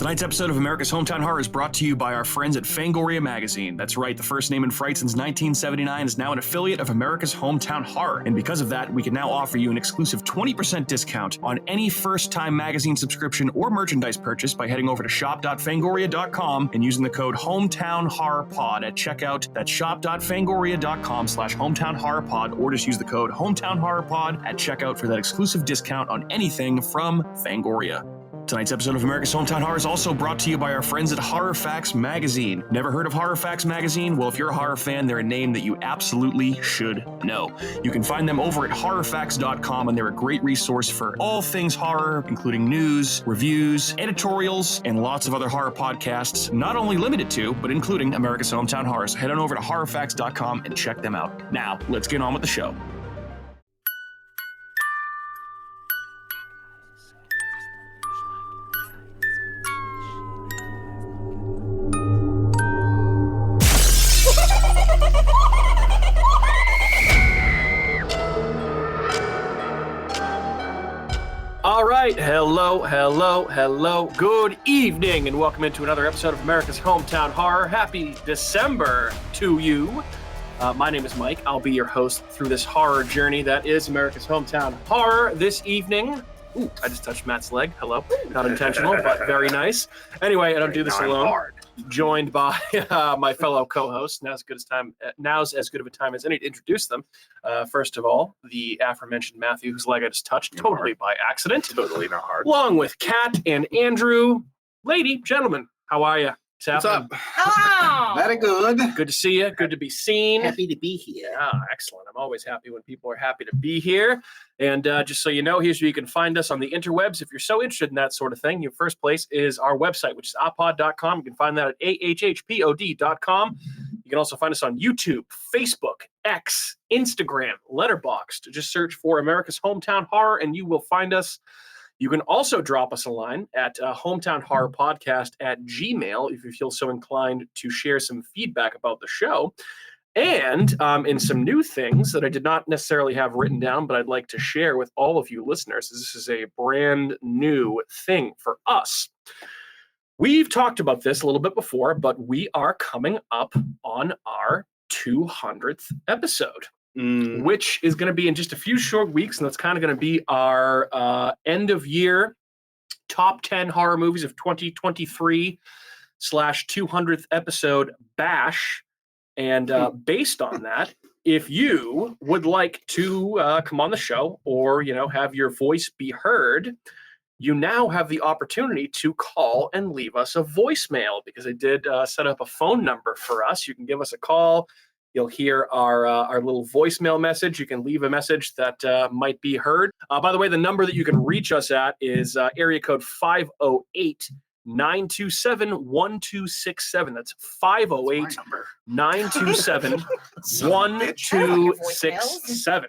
Tonight's episode of America's Hometown Horror is brought to you by our friends at Fangoria magazine. That's right, the first name in Fright since 1979 is now an affiliate of America's Hometown Horror. And because of that, we can now offer you an exclusive 20% discount on any first-time magazine subscription or merchandise purchase by heading over to shop.fangoria.com and using the code HometownHorrorPod at checkout. That's shop.fangoria.com/HometownHorrorPod, or just use the code HometownHorrorPod at checkout for that exclusive discount on anything from Fangoria. Tonight's episode of America's Hometown Horror is also brought to you by our friends at Horror Facts Magazine. Never heard of Horror Facts Magazine? Well, if you're a horror fan, they're a name that you absolutely should know. You can find them over at horrorfacts.com, and they're a great resource for all things horror, including news, reviews, editorials, and lots of other horror podcasts, not only limited to, but including America's Hometown Horror. So head on over to horrorfacts.com and check them out. Now, let's get on with the show. All right, hello. Good evening, and welcome into another episode of America's Hometown Horror. Happy December to you. My name is Mike. I'll be your host through this horror journey that is America's Hometown Horror this evening. Ooh, I just touched Matt's leg. Hello. Not intentional, but very nice. Anyway, I don't do this alone. Joined by my fellow co-hosts. Now's as good of a time as any to introduce them. First of all, the aforementioned Matthew, whose leg I just touched, totally by accident. Totally not hard. Along with Kat and Andrew. Lady, gentlemen, how are you? What's up? Hello. Very good. Good to see you. Good to be seen. Happy to be here. Excellent. I'm always happy when people are happy to be here. And just so you know, here's where you can find us on the interwebs. If you're so interested in that sort of thing, your first place is our website, which is apod.com. You can find that at ahhpod.com. You can also find us on YouTube, Facebook, X, Instagram, Letterboxd. Just search for America's Hometown Horror and you will find us. You can also drop us a line at hometownhorrorpodcast@gmail.com if you feel so inclined to share some feedback about the show. And in some new things that I did not necessarily have written down, but I'd like to share with all of you listeners, this is a brand new thing for us. We've talked about this a little bit before, but we are coming up on our 200th episode. Which is going to be in just a few short weeks, and that's kind of going to be our end-of-year top 10 horror movies of 2023/200th episode bash. And based on that, if you would like to come on the show or, have your voice be heard, you now have the opportunity to call and leave us a voicemail, because I did set up a phone number for us. You can give us a call. You'll hear our little voicemail message. You can leave a message that might be heard. By the way, the number that you can reach us at is area code 508-927-1267. That's 508-927-1267.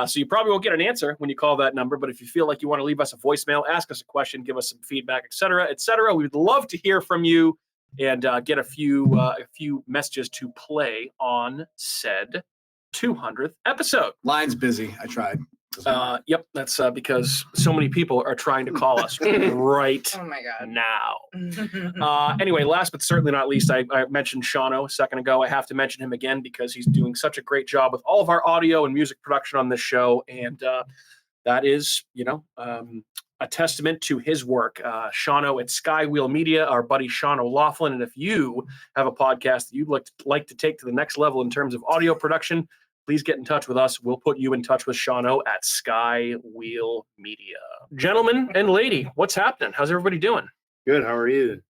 So you probably won't get an answer when you call that number, but if you feel like you want to leave us a voicemail, ask us a question, give us some feedback, etc., we'd love to hear from you and get a few messages to play on said 200th episode. Line's busy. I tried. Yep, that's because so many people are trying to call us right now. Anyway, last but certainly not least, I mentioned Shaun a second ago. I have to mention him again because he's doing such a great job with all of our audio and music production on this show, and that is, a testament to his work. Shaun at Skywheel Media, our buddy Shaun O'Laughlin. And if you have a podcast that you'd like to take to the next level in terms of audio production, please get in touch with us. We'll put you in touch with Shaun at Skywheel Media. Gentlemen and lady, what's happening? How's everybody doing? Good. How are you?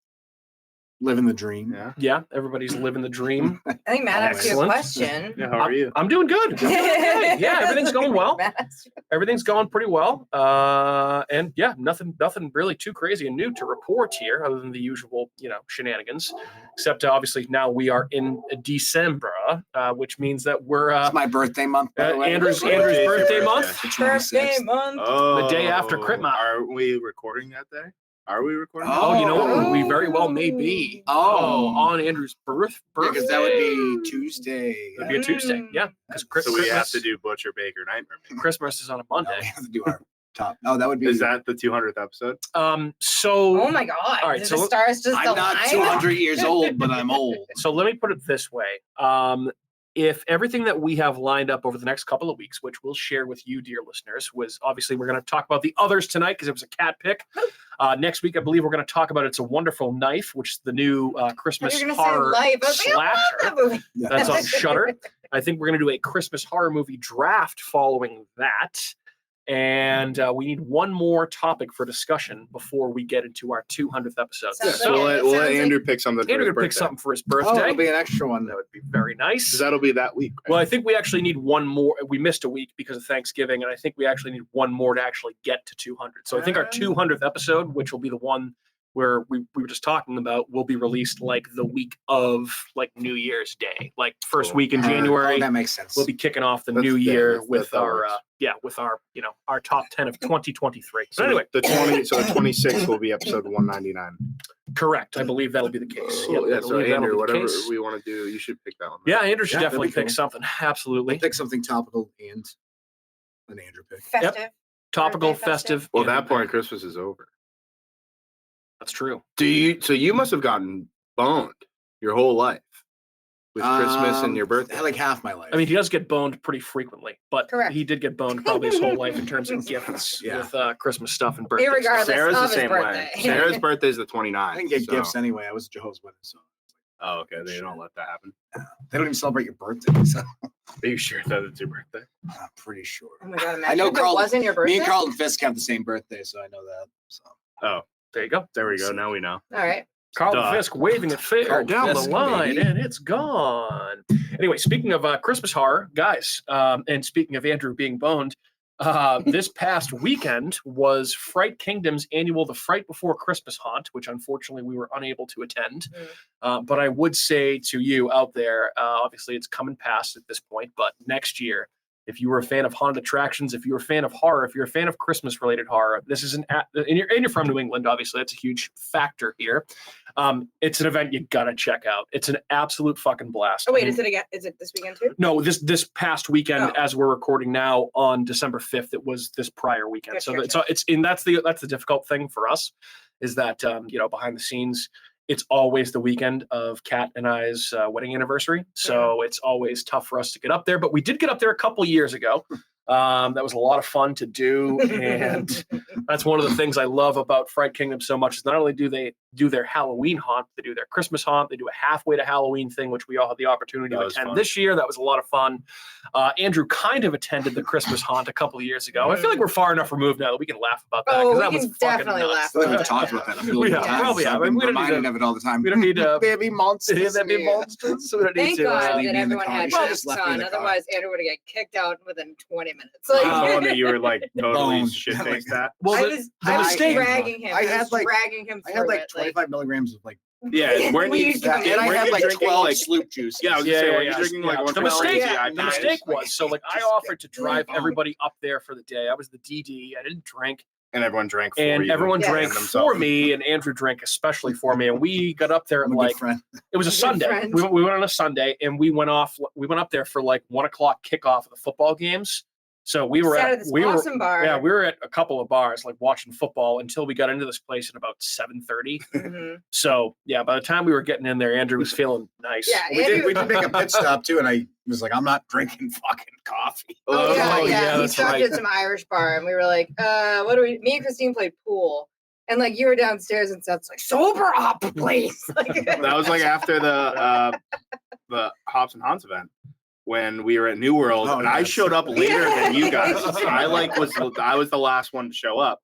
Living the dream. Yeah, everybody's living the dream. I think Matt asked you a question. Yeah, how are you? I'm doing good. Yeah, everything's going well. Everything's going pretty well. And yeah, nothing really too crazy and new to report here, other than the usual, shenanigans. Except obviously now we are in December, which means that we're it's my birthday month. By the way. Andrew's birthday month. Birthday month. Oh, the day after Christmas. Are we recording that day? Are we recording? Oh, you know what? We very well may be. On Andrew's birthday. Because that would be Tuesday. It'd be a Tuesday, yeah. So we have to do Butcher Baker Nightmare. Christmas is on a Monday. We have to do our top. Oh, that would be. Is that the 200th episode? So. Oh my God! All right. So the stars just I'm not 200 years old, but I'm old. So let me put it this way. If everything that we have lined up over the next couple of weeks, which we'll share with you, dear listeners, was obviously we're going to talk about the others tonight because it was a cat pick. Next week, I believe we're going to talk about It's a Wonderful Knife, which is the new Christmas horror slasher that's on Shudder. I think we're going to do a Christmas horror movie draft following that. And we need one more topic for discussion before we get into our 200th episode. So we'll let Andrew pick something. Andrew can pick something for his birthday. Oh, it'll be an extra one. That would be very nice. Because that'll be that week. Right? Well, I think we actually need one more. We missed a week because of Thanksgiving, and I think we actually need one more to actually get to 200. So I think our 200th episode, which will be the one where we were just talking about, will be released like the week of like New Year's Day, like first week in January. Oh, that makes sense. We'll be kicking off the new year with our our top 10 of 2023. So anyway, the 26th will be episode 199. Correct. I believe that'll be the case. So Andrew, whatever we want to do, you should pick that one. Yeah, Andrew should definitely pick something. Absolutely. I'll pick something topical and an Andrew pick. Festive. Yep. Topical, festive. Well, that point, Christmas is over. That's true. So you must have gotten boned your whole life with Christmas and your birthday. Like half my life. I mean, he does get boned pretty frequently, but Correct. he did get boned probably his whole life in terms of gifts with Christmas stuff and birthday. Irregardless Sarah's of the his same birthday. way. Sarah's birthday is the 29th. I didn't get gifts anyway. I was a Jehovah's Witness, so. Oh, okay. They don't let that happen. They don't even celebrate your birthday. So. Are you sure that it's your birthday? I'm pretty sure. Oh my God! I know Carlton, it wasn't your birthday. Me and Carlton Fisk have the same birthday, so I know that. So. Oh, there you go. There we go. Now we know. All right. Carlton Fisk waving it fair down the line, and it's gone. Anyway, speaking of Christmas horror, guys, and speaking of Andrew being boned, this past weekend was Fright Kingdom's annual The Fright Before Christmas haunt, which unfortunately we were unable to attend. But I would say to you out there, obviously it's come and passed at this point, but next year, if you were a fan of haunted attractions, if you're a fan of horror, if you're a fan of Christmas-related horror, this is and you're from New England, obviously, that's a huge factor here. It's an event you gotta check out. It's an absolute fucking blast. Oh wait, is it this weekend too? No, this past weekend, as we're recording now on December 5th, it was this prior weekend. Gotcha. That's the difficult thing for us, is that behind the scenes, it's always the weekend of Kat and I's wedding anniversary. So it's always tough for us to get up there. But we did get up there a couple years ago. That was a lot of fun to do. And that's one of the things I love about Fright Kingdom so much, is not only do they do their Halloween haunt, they do their Christmas haunt, they do a halfway to Halloween thing, which we all had the opportunity to attend this year. That was a lot of fun. Andrew kind of attended the Christmas haunt a couple of years ago. I feel like we're far enough removed now that we can laugh about that. Oh, that we was can definitely laugh. We've talked about that. We probably have. I've been reminded of it all the time. We don't need to. Baby monsters. Baby monsters. So we don't need Thank to. God that everyone had masks on. Otherwise, Andrew would have got kicked out within 20 minutes. Like, that you were like totally shit-faced that. Well, I was dragging him. I had like 25 milligrams of like. Yeah, weren't you? And I had like 12 sloop juice. Yeah, I was gonna say, were you drinking like the mistake was, so like I offered to drive everybody up there for the day. I was the DD. I didn't drink. And everyone drank for and you. Everyone drank for me, and Andrew drank especially for me. And we got up there at like it was a Sunday. We went on a Sunday, and we went up there for like 1 o'clock kickoff of the football games. So we were at bar. Yeah, we were at a couple of bars like watching football until we got into this place at about 7:30. Mm-hmm. So yeah, by the time we were getting in there, Andrew was feeling nice. Yeah, we did make a pit stop too, and I was like, I'm not drinking fucking coffee. Yeah. He stopped at some Irish bar, and we were like, what do we? Me and Christine played pool. And like you were downstairs, and Seth's like, "Sober up, please." That was like after the Hops and Hans event when we were at New World, and I showed up later than you guys. I was the last one to show up,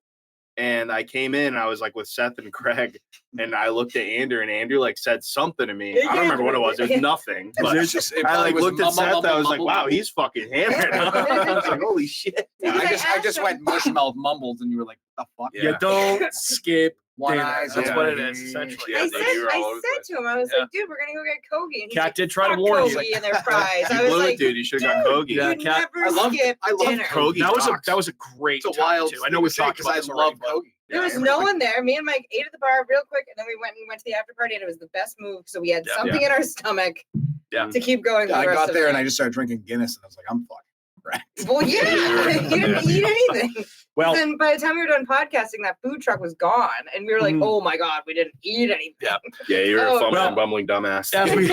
and I came in. And I was like with Seth and Craig, and I looked at Andrew, and Andrew like said something to me. I don't remember what it was. It was nothing. But I like looked at Seth. I was like, "Wow, he's fucking hammered." I was like, "Holy shit!" I just went mushmouth mumbled, and you were like, "The fuck?" Yeah. You don't skip. One eye. That's what it is, essentially. I said to him, I was like, dude, we're going to go get Kogi. And Kat did try to warn you. Kogi and their fries. I was like, dude, you should have got Kogi. Yeah, Kat, I love Kogi. That was a great time, too. I know we talked about this already. There was no one there. Me and Mike ate at the bar real quick, and then we went to the after party, and it was the best move. So we had something in our stomach to keep going. I got there, and I just started drinking Guinness, and I was like, I'm fucking wrecked. Well, yeah. You didn't eat anything. Well, then by the time we were done podcasting, that food truck was gone, and we were like, "Oh my god, we didn't eat anything." Yeah, you're a fumbling, bumbling dumbass. As we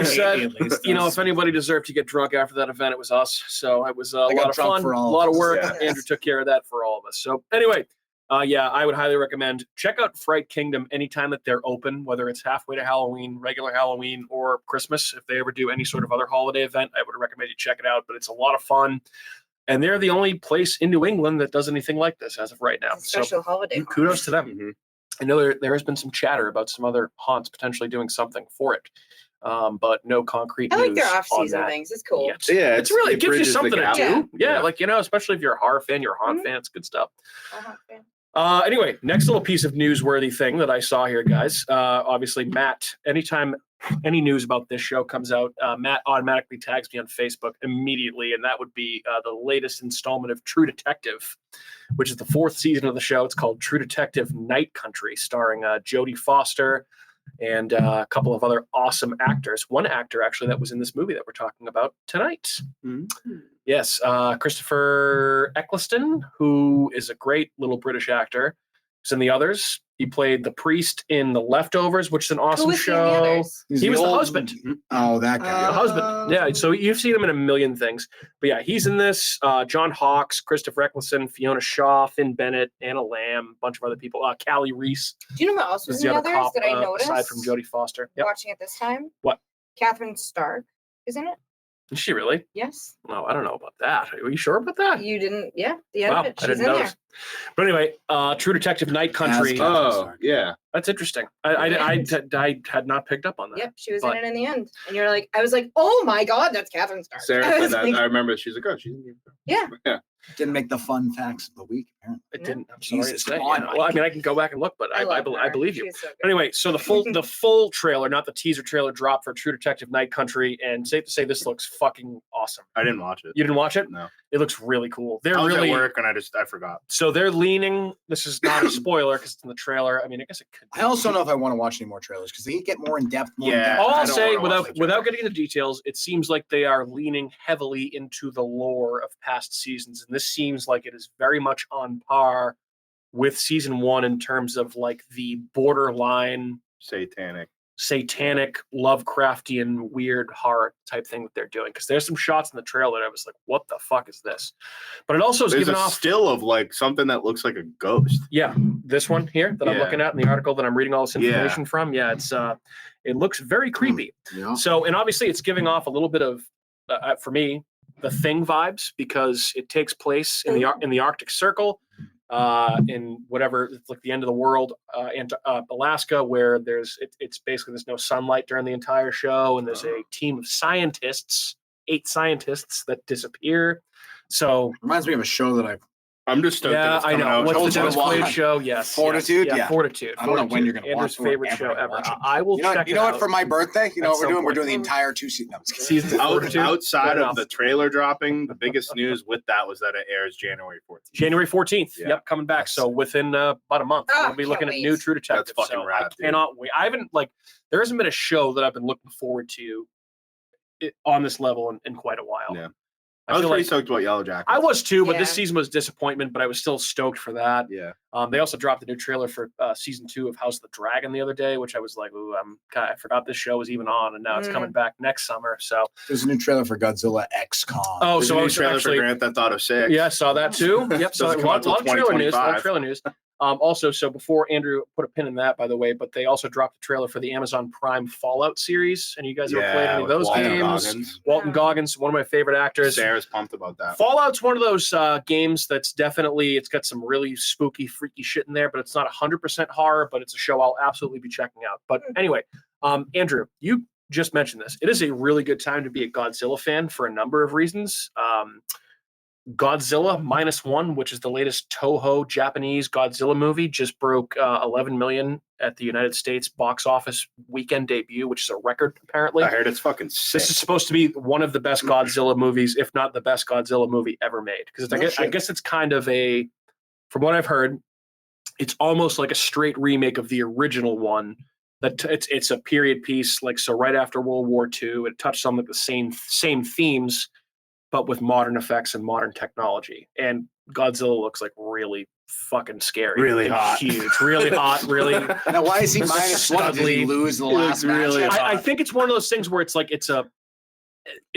said, if anybody deserved to get drunk after that event, it was us. So it was a lot of fun, a lot of work. Yeah. Andrew took care of that for all of us. So anyway, I would highly recommend check out Fright Kingdom anytime that they're open, whether it's halfway to Halloween, regular Halloween, or Christmas. If they ever do any sort of other holiday event, I would recommend you check it out. But it's a lot of fun. And they're the only place in New England that does anything like this as of right now. Special holiday. Kudos to them. Mm-hmm. I know there has been some chatter about some other haunts potentially doing something for it, but no concrete news. I like their off-season on things. It's cool. Yeah, it's really, it gives you something to do. Yeah. Like, especially if you're a horror fan, you're a haunt fan. It's good stuff. Fan. Anyway, next little piece of newsworthy thing that I saw here, guys. Obviously, Matt, anytime any news about this show comes out, Matt automatically tags me on Facebook immediately, and that would be the latest installment of True Detective, which is the 4th season of the show. It's called True Detective Night Country, starring Jodie Foster and a couple of other awesome actors. One actor, actually, that was in this movie that we're talking about tonight. Mm-hmm. Yes, Christopher Eccleston, who is a great little British actor. He's in the others. He played the priest in The Leftovers, which is an awesome show. He was the husband. Oh, that guy. The husband. Yeah, so you've seen him in a million things. But yeah, he's in this. John Hawkes, Christopher Eccleston, Fiona Shaw, Finn Bennett, Anna Lamb, a bunch of other people. Callie Reese. Do you know what else was in the others that I noticed? Aside from Jodie Foster. Watching it this time? What? Catherine Stark is in it. Is she really? Yes. No, I don't know about that. Are you sure about that? You didn't? Yeah. The end of it. I didn't notice. But anyway, True Detective Night Country. Oh, yeah. That's interesting. I had not picked up on that. Yep, she was in it in the end. And you're like, I was like, oh my God, that's Catherine Stark. Sarah said that. I remember she's like, oh, she's in Yeah. Didn't make the fun facts of the week, apparently. It didn't. I'm sorry to say. Well, I mean, I can go back and look, but I believe you. So anyway, so the full trailer, not the teaser trailer, dropped for True Detective Night Country, and safe to say this looks fucking awesome. I didn't watch it. You didn't watch it? No. It looks really cool. I was at work and I forgot. So they're leaning. This is not a spoiler because it's in the trailer. I mean, I guess it could be. I also don't know if I want to watch any more trailers because they get more in depth. All I'll say without getting into details, it seems like they are leaning heavily into the lore of past seasons, and this seems like it is very much on par with season 1 in terms of like the borderline satanic Lovecraftian weird horror type thing that they're doing, because there's some shots in the trailer that I was like, what the fuck is this? But it also is giving off still of like something that looks like a ghost. Yeah, this one here that I'm looking at in the article that I'm reading all this information from. Yeah, it's it looks very creepy. Yeah. So, and obviously it's giving off a little bit of for me the Thing vibes, because it takes place in the Arctic Circle, in whatever, it's like the end of the world, Alaska, where it's basically there's no sunlight during the entire show, and there's a team of scientists, 8 scientists that disappear. So reminds me of a show that I'm just stoked. Yeah, I know. What's the Dennis Quaid show? Yes. Fortitude? Yeah, Fortitude. I don't know when you're going to watch it. Andrew's favorite show ever. I will check it out. You know what? For my birthday, you know what we're doing? We're doing the entire 2 seasons. Outside of the trailer dropping, the biggest news with that was that it airs January 14th. January 14th. Yeah. Yep, coming back. So within about a month, we'll be looking at new True Detective. That's fucking rad. I cannot wait. I haven't there hasn't been a show that I've been looking forward to on this level in quite a while. Yeah. I was pretty stoked about Yellow Jackets. I was too, but this season was disappointment, but I was still stoked for that. Yeah. They also dropped the new trailer for season 2 of House of the Dragon the other day, which I was like, ooh, I forgot this show was even on, and now it's coming back next summer. So there's a new trailer for Godzilla X Kong. Oh, there's so a new trailer for Grand Theft Auto 6. Yeah, I saw that too. Yep. So a lot of trailer news. Also, so before Andrew put a pin in that, by the way, but they also dropped the trailer for the Amazon Prime Fallout series. And you guys ever played any of those games? Walton Goggins, one of my favorite actors. Sarah's pumped about that. Fallout's one of those games that's definitely, it's got some really spooky, freaky shit in there, but it's not 100% horror, but it's a show I'll absolutely be checking out. But anyway, Andrew, you just mentioned this. It is a really good time to be a Godzilla fan for a number of reasons. Godzilla -1, which is the latest Toho Japanese Godzilla movie, just broke 11 million at the United States box office weekend debut, which is a record, apparently. I heard it's fucking sick. This is supposed to be one of the best Godzilla movies, if not the best Godzilla movie ever made. Because I guess it's kind of from what I've heard, it's almost like a straight remake of the original one. That it's a period piece, so right after World War II. It touched on the same themes, but with modern effects and modern technology. And Godzilla looks like really fucking scary. Really and hot. huge. Really hot. Really. Now, why is he -1? Did he lose the last match? really I think it's one of those things where it's like it's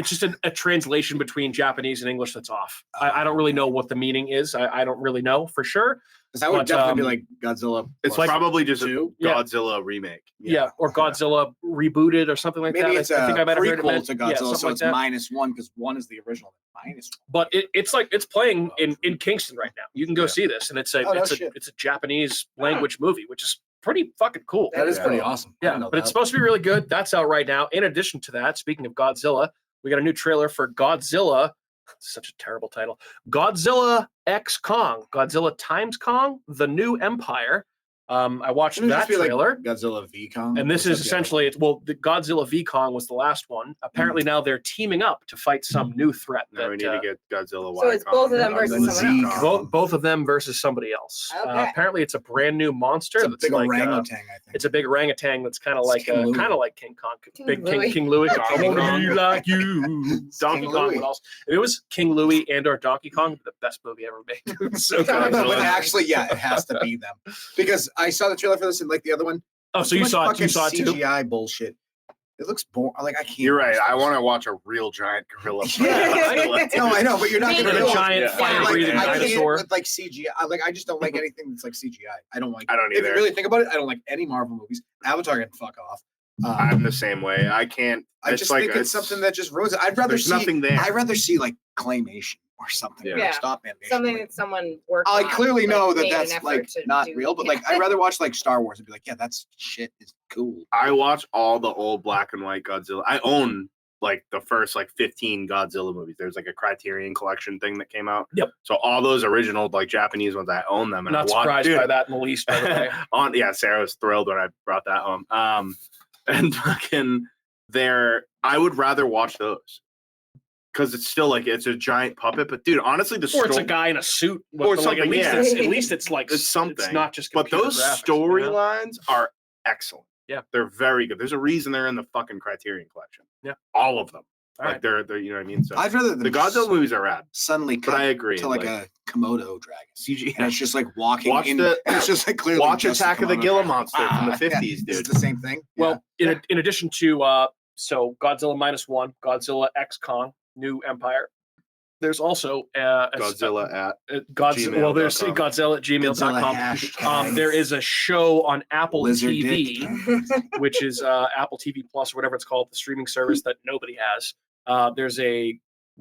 just a translation between Japanese and English that's off. I don't really know what the meaning is. I don't really know for sure. Because that would But, definitely be like Godzilla. It's plus probably just a two. Yeah. Godzilla remake. Yeah, or Godzilla rebooted or something like Maybe that. it's I think I might have heard prequel it. to Yeah, Godzilla, something so like it's that. -1 because 1 is the original. -1. But it's playing in Kingston right now. You can go Yeah. see this, and it's Oh, no it's shit. a Japanese language movie, which is pretty fucking cool. That is Yeah. pretty awesome. I Yeah, didn't know but it's that. supposed to be really good. That's out right now. In addition to that, speaking of Godzilla, we got a new trailer for Godzilla. Such a terrible title. Godzilla X Kong. Godzilla times Kong, The New Empire. I watched Shouldn't it that just be like trailer. Godzilla V Kong. And this is essentially the Godzilla V Kong was the last one. Apparently now they're teaming up to fight some new threat. Now we need to get Godzilla. So it's both of them Y-Kong, versus Godzilla someone Z-Kong. else. both of them versus somebody else. Okay. Apparently it's a brand new monster. It's a that's big like, orangutan, I think. it's a big orangutan that's kind of like King Louie. King Kong, King big Louie. King Louie. I Donkey want to Kong. be like you. Donkey King Kong. Louie. What else? If it was King Louie and or Donkey Kong, the best movie ever made. It's so But good. But actually, yeah, it has to be them because I saw the trailer for this and like the other one. Oh, so you Too saw much it? You saw it fucking too? CGI bullshit. It looks boring. Like I can't. You're right. watch I this. want to watch a real giant gorilla. Yeah, no, I know, but you're not Me going to too. A giant Yeah. fire-breathing I can't dinosaur. with like CGI. I just don't like anything that's like CGI. I don't like. I don't If you either. really think about it, I don't like any Marvel movies. Avatar can fuck off. I'm the same way. I can't. I just think it's something that just ruins it. I'd rather There's see. nothing there. I'd rather see like claymation or something. Yeah. Like Yeah. stop animation. Something Like, that someone worked I on, clearly like, know that made an that's effort like to not do. real, but like I'd rather watch like Star Wars and be like, yeah, that's shit is cool. I watch all the old black and white Godzilla. I own like the first like 15 Godzilla movies. There's like a Criterion collection thing that came out. Yep. So all those original like Japanese ones, I own them. And Not I want, surprised dude, by that in the least, by the way. yeah, Sarah was thrilled when I brought that home. And fucking I would rather watch those because it's still like it's a giant puppet. But dude, honestly, the Or it's a story, guy in a suit. Or But, like, at something, least yeah. at least it's like It's something. It's not just. but computer those graphics, you know? storylines are excellent. Yeah. They're very good. There's a reason they're in the fucking Criterion collection. Yeah. All of them. All Like right. they're you know what I mean. So I'd rather the Godzilla movies are rad, suddenly but cut I agree. to like a Komodo dragon, CG. and it's just like walking. Watch in, the- and it's just like clearly Watch just a Attack of the Komodo Gila dragon. Monster from the Yeah. 50s, Is it dude. the same thing? Well, in addition to so Godzilla -1, Godzilla X Kong, New Empire. There's also Godzilla at Godzilla. Well, there's gmail.com. Godzilla at Godzilla gmail.com. hashtag. There is a show on Apple Lizard TV, dick. which is Apple TV Plus or whatever it's called, the streaming service that nobody has. There's a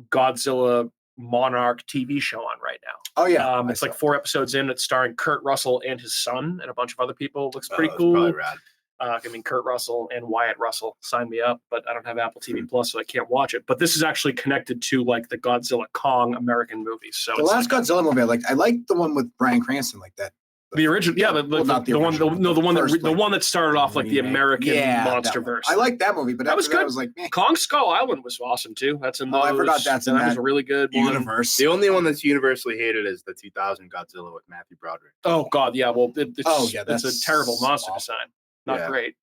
Godzilla Monarch TV show on right now. Oh yeah, It's like 4 episodes in. It's starring Kurt Russell and his son and a bunch of other people. Looks pretty that's cool. probably rad. I mean, Kurt Russell and Wyatt Russell signed me up, but I don't have Apple TV Plus, so I can't watch it. But this is actually connected to like the Godzilla Kong American movies. So the it's last like Godzilla movie I liked the one with Bryan Cranston like that. the original, yeah, Well, not the one, original, the one that first, the like, one that started off like the remake. American Yeah, that monster one. verse. I liked that movie, but That was after good. I was like, Kong Skull Island was awesome too. That's in Oh, I those. forgot that's in that was that a really good one. universe. The only one that's universally hated is the 2000 Godzilla with Matthew Broderick. Oh God, yeah. Well, it's that's a terrible monster awful. design. Not Yeah. great.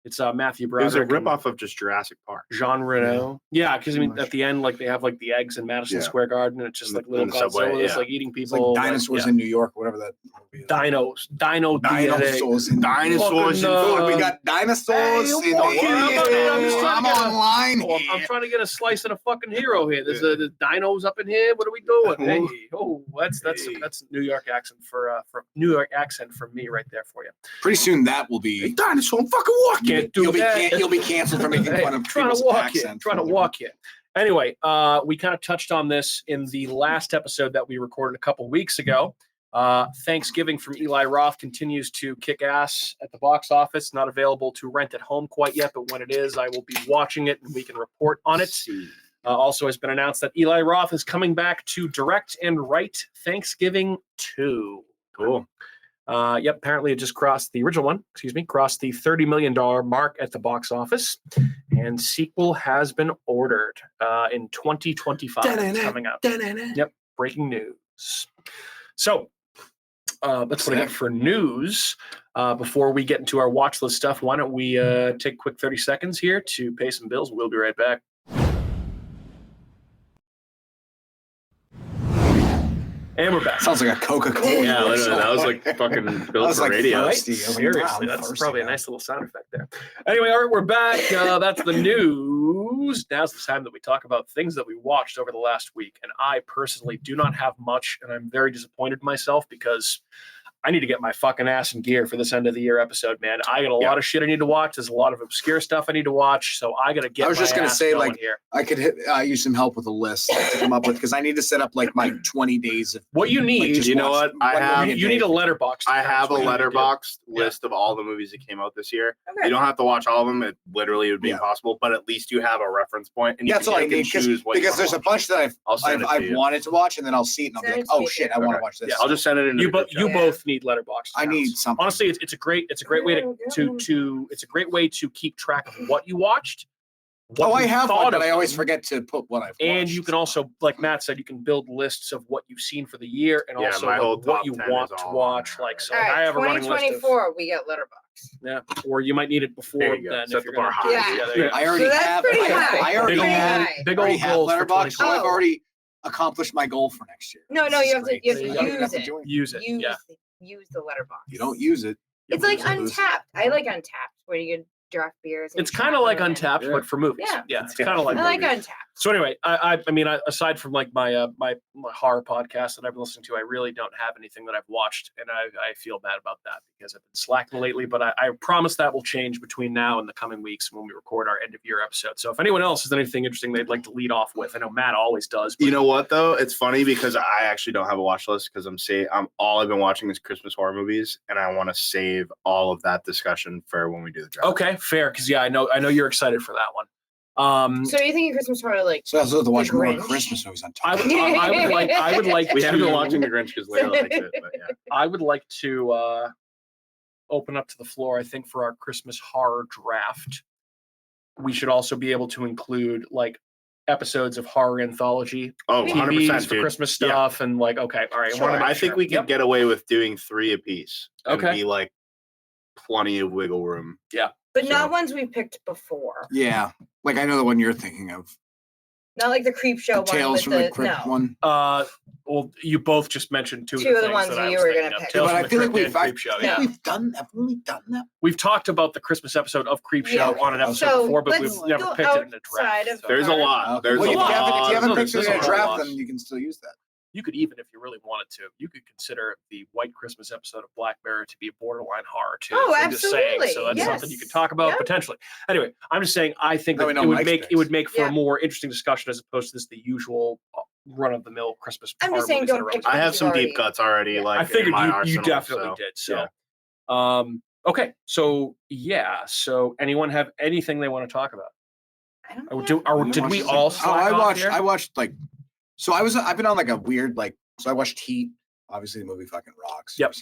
It's Matthew It was Broderick. a and ripoff of just Jurassic Park. Jean Reno. Yeah, because I mean, Pretty at the end, like they have like the eggs in Madison Yeah. Square Garden, and it's just like In little the subway, Godzillas yeah. like eating It's people. like dinosaurs yeah. in New York, whatever that movie is. Dino DNA. Dinosaurs in Dinosaurs Fucking, Dude, we got dinosaurs Hey, in fuck the yeah, I'm just trying I'm to get a- online Oh, I'm trying to get a slice of the fucking hero here. There's the dinos up in here. What are we doing? Hey, that's New York accent for New York accent for me right there for you. Pretty soon that will be. Dinosaur, I'm fucking walking. Can't do You'll be, that. you'll be canceled for making Hey, fun of trying to people's walk here. accents. Trying to walk here. Anyway, we kind of touched on this in the last episode that we recorded a couple weeks ago. Thanksgiving from Eli Roth continues to kick ass at the box office. Not available to rent at home quite yet, but when it is, I will be watching it and we can report on it. Also has been announced that Eli Roth is coming back to direct and write Thanksgiving 2. Cool. Yep, apparently it just crossed the original one, crossed the $30 million mark at the box office. And sequel has been ordered in 2025. It's coming up. Yep, breaking news. So that's what I got for news. Before we get into our watch list stuff, why don't we take a quick 30 seconds here to pay some bills? We'll be right back. And we're back. Sounds like a Coca-Cola. Yeah, literally, that was like fucking built for radio. Right? thirsty. I was like, Seriously, wow, I'm that's thirsty probably a now. nice little sound effect there. Anyway, all right, we're back. That's the news. Now's the time that we talk about things that we watched over the last week. And I personally do not have much, and I'm very disappointed in myself because I need to get my fucking ass in gear for this end of the year episode, man. I got a lot of shit I need to watch. There's a lot of obscure stuff I need to watch, so I got to get. I was just gonna say, like, here. I could use some help with a list to come up with because I need to set up like my 20 days of. What you need, just you know watch what? I one have- movie a you day. need a letterbox. I have a letterboxed Yeah. list of all the movies that came out this year. Okay. You don't have to watch all of them. It literally would be Yeah. impossible, but at least you have a reference point, and you That's can all I pick and need choose what you because wanna there's a watch. bunch that I'll send it to I've you. wanted to watch, and then I'll see it and I'll be Send like, it to oh me, shit, too. I want to Okay. watch this. Yeah, I'll just send it in. You, the group you chat. both need letterbox. I need something. Honestly, it's a great way to great way to keep track of what you watched. what I you have thought one, but of I always them. forget to put what I've watched. And you can also, like Matt said, you can build lists of what you've seen for the year and Yeah, also my whole like, what top you 10 want is to all watch. on there Like, so All like, I right, have a running list of 2024, we get Letterboxd. yeah, or you might need it before There you go. then Set if the you're bar gonna high. do it Yeah. together. I already So that's have. pretty I high. already Big old- have. big already old have goals for Letterboxd, so I've 2024. already accomplished my goal for next year. No, This you is have to great. you There have you to go. You don't have use to it. do it. Use it. Use Yeah. use the Letterboxd. You don't use it. It's like Untapped. I like Untapped, where you get draft beers. And It's kind of like Untapped, Yeah. but for movies. Yeah. It's kind of like I like movies. Untapped. So anyway, I mean, aside from like my my horror podcast that I've been listening to, I really don't have anything that I've watched, and I feel bad about that because I've been slacking lately. But I promise that will change between now and the coming weeks when we record our end of year episode. So if anyone else has anything interesting they'd like to lead off with, I know Matt always does. But You know what though? It's funny because I actually don't have a watch list because I'm all I've been watching is Christmas horror movies, and I want to save all of that discussion for when we do the draft. okay, fair, because I know you're excited for that one. So are you thinking Christmas horror like? So I was to watch more Grinch. Christmas movies on I top. would like We to, haven't been watching The Grinch because Leia likes it, but yeah. I would like to open up to the floor. I think for our Christmas horror draft, we should also be able to include like episodes of horror anthology Oh, TVs 100%, for dude. Christmas Yeah. stuff, and like okay, all right. Sure. I think we can Yep. get away with doing 3 apiece. And Okay. be like plenty of wiggle room. But So- not ones we picked before. Yeah, like I know the one you're thinking of. Not like the creep show The one Tales with from the the Crypt no. one. Well, you both just mentioned two Two of of the the things ones that I you was were thinking gonna of. pick. Tales But from I the feel like Crypt we've and Creep Show. Yeah. we've done. Have we done that? We've talked about the Christmas episode of Creep Show Yeah. on an episode So before, but we've let's never go picked it in a outside draft. of There's a horror. lot. There's well, a if you lot. haven't There's picked it a in a lot. draft, then you can still use that. You could even, if you really wanted to, you could consider the White Christmas episode of Black Mirror to be a borderline horror too. Oh, I'm just saying. So that's absolutely. something you Yes. could talk about Yep. potentially. Anyway, I'm just saying I think Now that we know it would Mike's make picks. it would make for Yeah. a more interesting discussion as opposed to this the usual run of the mill Christmas. I'm horror just saying movies that don't are pick always- I have some Already- deep cuts already. Yeah. Like I figured in my you arsenal, definitely so, did. So, okay. So yeah. So anyone have anything they want to talk about? I don't Or know. did we watched all Oh, slack off here? I watched like. So I've been on like a weird like. So I watched Heat. Obviously, the movie fucking rocks. Yep.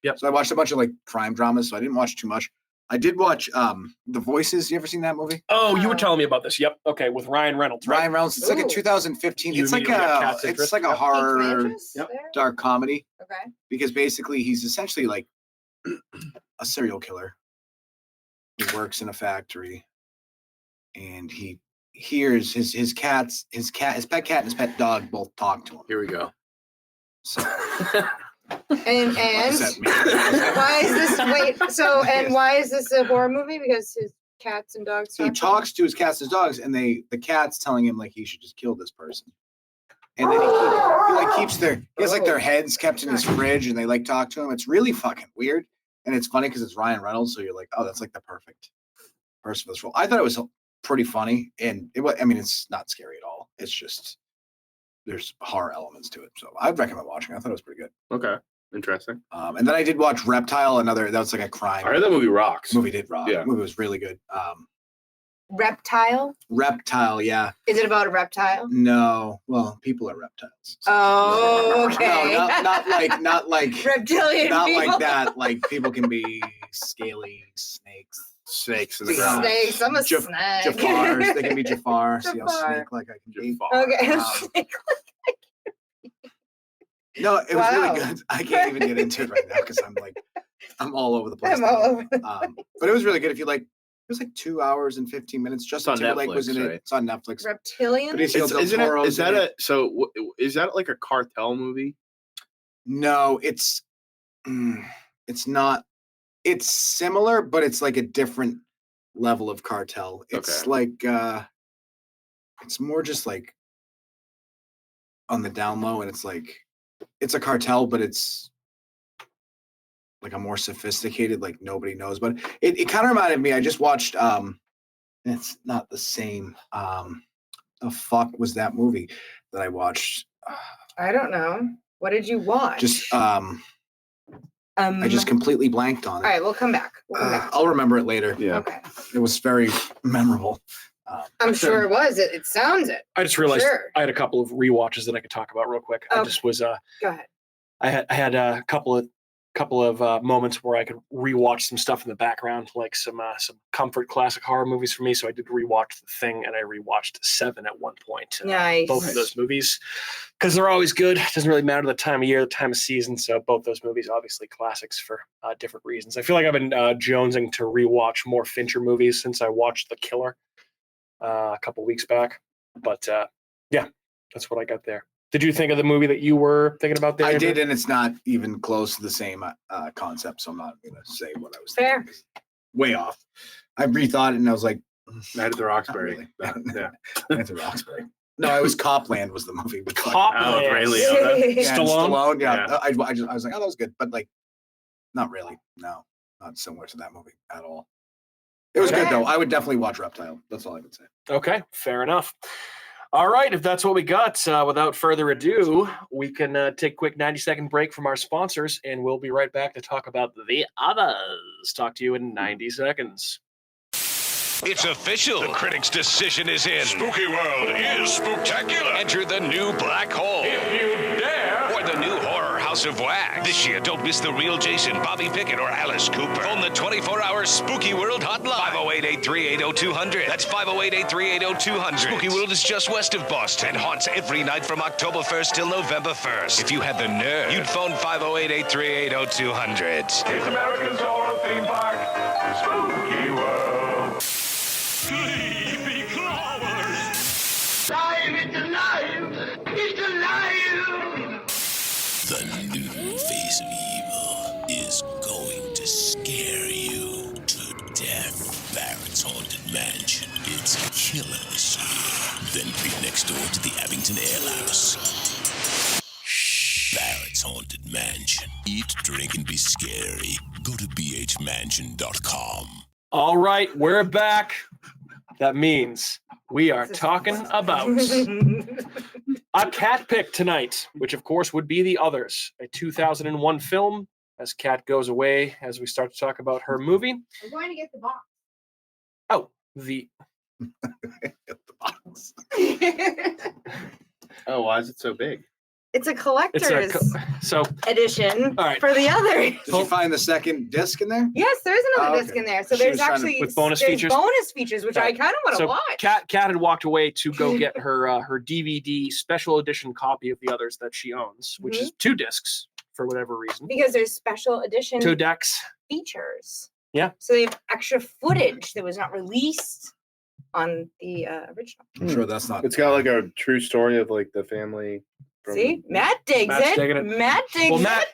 Yep. So I watched a bunch of like crime dramas. So I didn't watch too much. I did watch The Voices. You ever seen that movie? Oh, you were telling me about this. Yep. Okay, with Ryan Reynolds, right? Ryan Reynolds. It's like a Ooh. 2015. You It's like immediately got a Cat's interest? it's like a Yep. horror Comanches Yep. there? dark comedy Okay. because basically he's essentially like a serial killer. He works in a factory, and he hears his pet cat, and his pet dog both talk to him. Here we go. So And what does that mean? why is this why is this a horror movie? Because his cats and dogs He talk? talks to his cats and his dogs, and the cat's telling him like he should just kill this person. And then he keeps he has like their heads kept in his fridge, and they like talk to him. It's really fucking weird, and it's funny because it's Ryan Reynolds, so you're like, oh, that's like the perfect person for this role. I thought it was pretty funny, and it's not scary at all. It's just there's horror elements to it, so I'd recommend watching. I thought it was pretty good. Okay. Interesting. And then I did watch Reptile, that was like a crime I heard that movie rocks. movie. Did rock. Yeah. The movie was really good. Reptile? Reptile, yeah. Is it about a reptile? No, well, people are reptiles. Oh, okay. No, not like reptilian not people. like that. Like people can be scaly snakes. Snakes in the ground. Snakes. I'm a Jaf- snake. Jafars. They can be Jafar. See how Jafar. snake-like I can be. Jafar. Okay. Um, No, it was Wow. really good. I can't even get into it right now because I'm all over the place. I'm all over. But it was really good. If you like, it was like 2 hours and 15 minutes. Justin on Timberlake was in Netflix, it. right? It's on Netflix. Reptilian? Benicio del Isn't it? Toro's Is that in it. is that like a cartel movie? No, it's not. It's similar, but it's like a different level of cartel. It's like it's more just like on the down low, and it's like it's a cartel, but it's like a more sophisticated, like nobody knows. But it kind of reminded me. I just watched. It's not the same. The fuck was that movie that I watched? I don't know. What did you watch? Just I just completely blanked on it. All right, we'll come back. I'll remember it later. Yeah. Okay. It was very memorable. I'm sure it was. It sounds it. I just realized I had a couple of rewatches that I could talk about real quick. I just was Go ahead. I had a couple of moments where I could rewatch some stuff in the background, like some comfort classic horror movies for me. So I did rewatch The Thing, and I rewatched Seven at one point. Nice. Both of those movies, because they're always good. It doesn't really matter the time of year, the time of season. So both those movies, obviously classics for different reasons. I feel like I've been jonesing to rewatch more Fincher movies since I watched The Killer a couple weeks back. But yeah, that's what I got there. Did you think of the movie that you were thinking about there? I did, and it's not even close to the same concept, so I'm not going to say what I was Fair. thinking. Way off. I rethought it, and I was like, Night at the Roxbury. Really. Yeah. Night at the Roxbury. No, it was Copland was the movie. With Copland. Ray Liotta. Yeah, Stallone? Yeah. I was like, oh, that was good, but like, not really. No, not similar to that movie at all. It was good, though. I would definitely watch Reptile. That's all I would say. Okay, fair enough. All right, if that's what we got, without further ado, we can take a quick 90-second break from our sponsors, and we'll be right back to talk about the others. Talk to you in 90 seconds. It's official. The critics' decision is in. Spooky World is spooktacular. Enter the new black hole. If you dare. Or the new horror House of Wax. This year, don't miss the real Jason, Bobby Pickett, or Alice Cooper. Phone the 24-hour Spooky World hotline. 508-838-0200. That's 508-838-0200. Spooky World is just west of Boston and haunts every night from October 1st till November 1st. If you had the nerve, you'd phone 508-838-0200. It's America's horror theme park, Spooky World. Sleepy Clovers. Alive! It's alive! It's alive! The new face of evil is going to scare you to death. Barrett's Haunted Mansion. It's killer this year. Then right next door to the Abington Ale House. Barrett's Haunted Mansion. Eat, drink, and be scary. Go to bhmansion.com. All right, we're back. That means we are talking about a cat pick tonight, which of course would be The Others, a 2001 film. As Kat goes away, as we start to talk about her movie. I'm going to get the box. Oh, the box. Oh, why is it so big? It's a collector's edition all right. for The Others. Did you find the second disc in there? Yes, there's another okay. disc in there. So She there's was trying to- actually with bonus there's features? bonus features, which I kind of want to So watch. Kat had walked away to go get her DVD special edition copy of The Others that she owns, which is 2 discs for whatever reason. Because there's special edition 2 decks. features. Yeah. So they have extra footage that was not released on the original. I'm sure that's not. It's got like a true story of like the family. See, Matt digs Matt's digging it. it. Matt digs Well, it.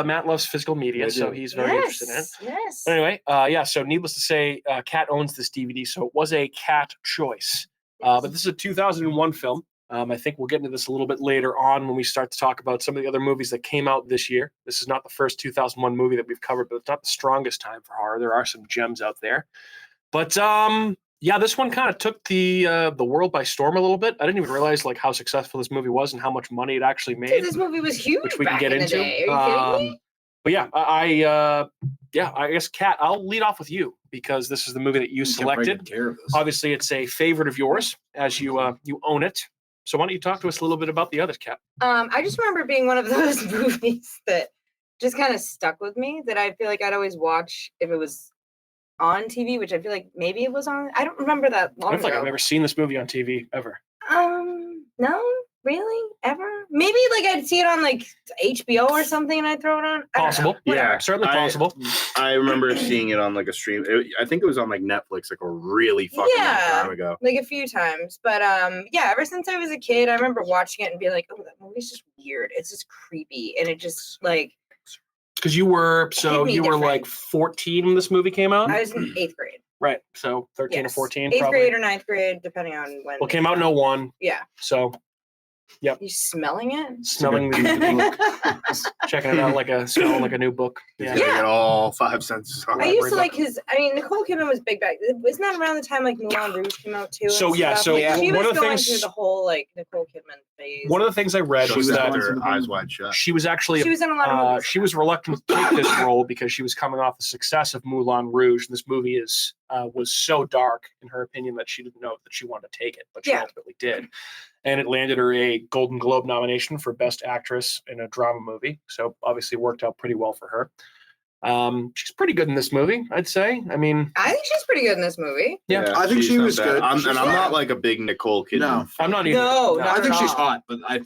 Matt loves physical media, so he's very interested in it. Yes. Anyway, so needless to say, Kat owns this DVD, so it was a Kat choice. But this is a 2001 film. I think we'll get into this a little bit later on when we start to talk about some of the other movies that came out this year. This is not the first 2001 movie that we've covered, but it's not the strongest time for horror. There are some gems out there. But yeah, this one kind of took the world by storm a little bit. I didn't even realize like how successful this movie was and how much money it actually made. This movie was huge which we can back get in into. the day. Are you kidding me? But yeah, I guess Kat, I'll lead off with you because this is the movie that you selected. Care of this. Obviously, it's a favorite of yours as you own it. So why don't you talk to us a little bit about The Others, Kat? I just remember being one of those movies that just kind of stuck with me. That I feel like I'd always watch if it was on TV, which I feel like maybe it was on. I don't remember that long I feel like ago. I've never seen this movie on TV ever. No, Really? Ever? Maybe like I'd see it on like HBO or something and I'd throw it on. Possible. Yeah, Certainly possible. I remember seeing it on like a stream. I think it was on like Netflix like a really fucking long time ago. Like a few times. But yeah, ever since I was a kid, I remember watching it and being like, oh, that movie's just weird. It's just creepy. And it just like because you were different. like 14 when this movie came out. I was in 8th grade. Right. So 13 or 14. 8th probably. grade or 9th grade, depending on when. Well, it came out in 01. Yeah. So yep. You smelling it? Smelling checking it out smelling like a new book. Yeah. Get all 5 senses on I used to like his. I mean, Nicole Kidman was big back. Wasn't that around the time like Moulin Rouge came out too? So yeah, stuff? so like, she one was of the going things through the whole like Nicole Kidman phase. One of the things I read was that her Eyes Wide Shut. She was actually she was in a lot of movies. she was reluctant to take this role because she was coming off the success of Moulin Rouge. And this movie was so dark in her opinion that she didn't know that she wanted to take it, but she ultimately did. And it landed her a Golden Globe nomination for Best Actress in a Drama Movie. So obviously worked out pretty well for her. She's pretty good in this movie, I'd say. I mean, I think she's pretty good in this movie. Yeah, I think she was good. I'm not like a big Nicole Kidman. No, I'm not either. No, I think she's hot, but I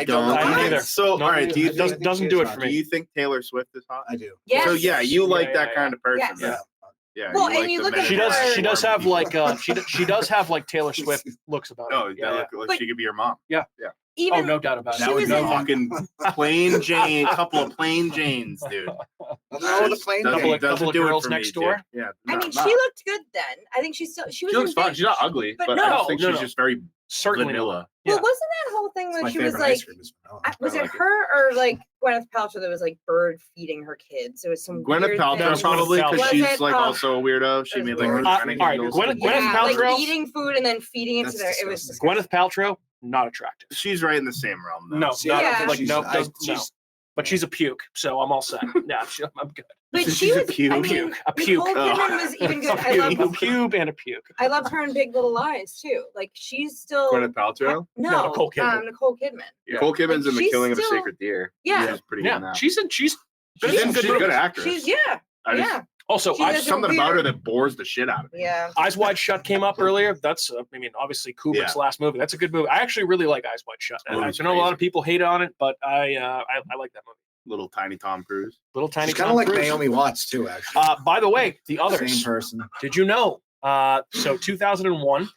don't. I either. So all right, do you think doesn't do it for me? Do you think Taylor Swift is hot? I do. Yes. So yeah, you like that kind of person. Yes. Yeah. Well, you and you the look at men. She does have like she does have like Taylor Swift looks about Oh, her. that look like she could be your mom. Yeah. Even, oh, no doubt about it. That would be fucking plain Jane, couple of plain Janes, dude. Couple of girls next door. Yeah. I mean, she looked good then. I think she looks fine. She's not ugly, but I just think she's just very certainly vanilla. Well, wasn't that whole thing where she was like, was it her or like Gwyneth Paltrow that was like bird feeding her kids? It was some Gwyneth Paltrow probably because she's like also a weirdo. She made like all right, Gwyneth Paltrow like eating food and then feeding it to their. It was Gwyneth Paltrow, not attractive. She's right in the same realm. Though. No, but she's a puke, so I'm all set. Yeah, I'm good. But she's a puke. I mean, A puke. Nicole Kidman was even good. A pube and a puke. I loved her in Big Little Lies too. Like she's still Gwyneth Paltrow. No, Nicole Kidman. Nicole Kidman. Nicole Kidman's in The Killing of a Sacred Deer. Yeah, she's pretty good in that. She's a good actress. She's Also, something about her that bores the shit out of me. Yeah. Eyes Wide Shut came up earlier. That's, I mean, obviously Kubrick's last movie. That's a good movie. I actually really like Eyes Wide Shut. I know a lot of people hate on it, but I like that movie. Little tiny Tom Cruise. She's kind of like Naomi Watts too, actually. By the way, the others. Same person. Did you know? So 2001,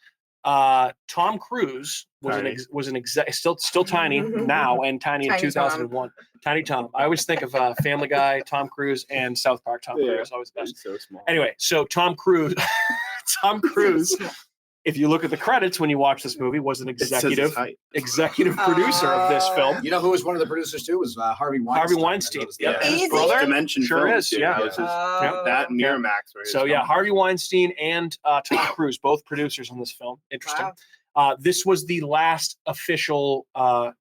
Tom Cruise was an exec, still tiny now and tiny in 2001. Tiny Tom. I always think of Family Guy, Tom Cruise, and South Park. Tom Cruise always best. So small. Anyway, so Tom Cruise, if you look at the credits when you watch this movie, was an executive producer of this film. You know who was one of the producers too? Was Harvey Weinstein. Harvey Weinstein. Yeah. His brother. Dimension sure film, is. too. Yeah. That and Miramax. So yeah, Harvey Weinstein and Tom Cruise, both producers on this film. Interesting. Wow. This was the last official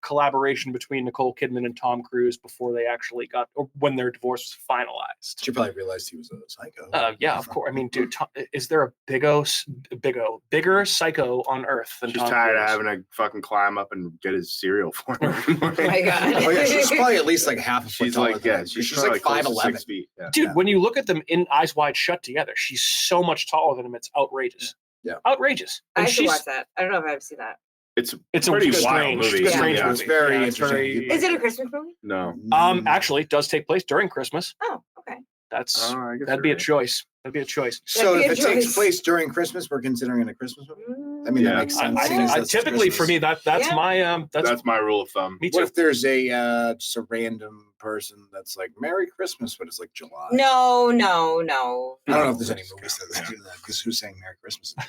collaboration between Nicole Kidman and Tom Cruise before they actually got, or when their divorce was finalized. She probably realized he was a psycho. Yeah, of course. I mean, dude, is there a bigger psycho on Earth than She's Tom tired Cruise? of having to fucking climb up and get his cereal for him. Oh my god. Oh yeah, she's probably at least like half a foot. She's like, she's like 5'11". 6 feet. Yeah. Dude, when you look at them in Eyes Wide Shut together, she's so much taller than him. It's outrageous. Yeah. Outrageous. I And have to watch that. I don't know if I've seen that. It's a pretty strange, wild movie. strange Yeah, movie. it's very Yeah, interesting. Is it a Christmas movie? No. Actually, it does take place during Christmas. Oh, okay. That's I guess that'd be a right. choice. That'd be a choice. So That'd be if a it takes choice. place during Christmas, we're considering it a Christmas movie. I mean, Yeah. that makes sense. I typically, for me, that's Yeah. my That's my rule of thumb. me What too. if there's a just a random person that's like Merry Christmas, but it's like July? No. I don't know if there's any movies that do that because who's saying Merry Christmas in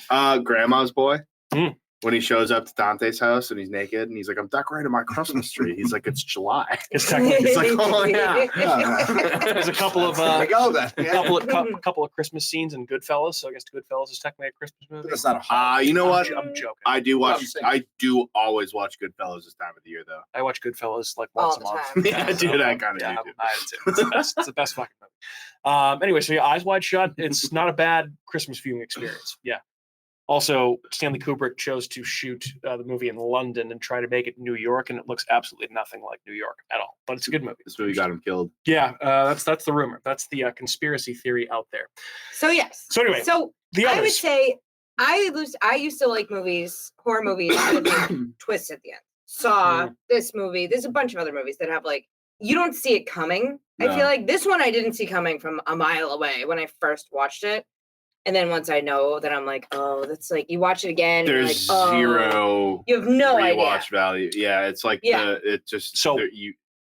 July? Grandma's Boy. Mm. When he shows up to Dante's house and he's naked and he's like, I'm decorating my Christmas tree. He's like, it's July. It's technically, It's like, oh yeah. there's a couple of There we go then. Yeah. couple of Christmas scenes in Goodfellas. So I guess Goodfellas is technically a Christmas movie. That's not a You know what? I'm joking. I do watch. I'm saying. I do always watch Goodfellas this time of the year, though. I watch Goodfellas like All once a the month. time. Yeah, dude, I kind of Yeah, do too. I do too. It's the best. It's the best fucking movie. Anyway, so yeah, Eyes Wide Shut. It's not a bad Christmas viewing experience. Yeah. Also, Stanley Kubrick chose to shoot the movie in London and try to make it New York, and it looks absolutely nothing like New York at all. But it's a good movie. This movie got him killed. Yeah, that's the rumor. That's the conspiracy theory out there. So yes. So anyway, So the I would others. say I used to like horror movies with like twists at the end. Saw this movie. There's a bunch of other movies that have like you don't see it coming. No. I feel like this one I didn't see coming from a mile away when I first watched it. And then once I know that I'm like, oh, that's like you watch it again. There's and you're like, zero. You have no rewatch idea. value. Yeah, it's like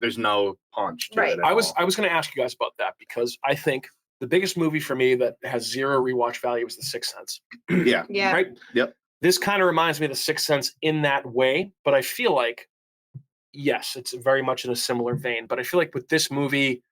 there's no punch. To it at I was all. going to ask you guys about that because I think the biggest movie for me that has zero rewatch value is The Sixth Sense. Yeah. Right. Yep. This kind of reminds me of The Sixth Sense in that way, but I feel like, yes, it's very much in a similar vein. But I feel like with this movie,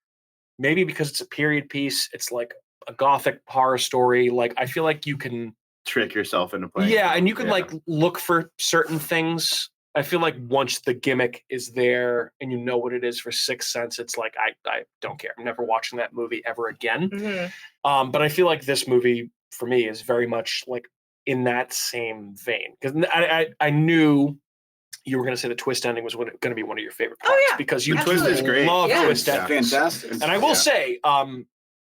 maybe because it's a period piece, it's like a gothic horror story. Like I feel like you can trick yourself into playing. Yeah, and you can like look for certain things. I feel like once the gimmick is there and you know what it is for Sixth Sense, it's like I don't care. I'm never watching that movie ever again. Mm-hmm. But I feel like this movie for me is very much like in that same vein because I knew you were going to say the twist ending was going to be one of your favorite parts because you twist is great. love twist endings. Fantastic. And I will say,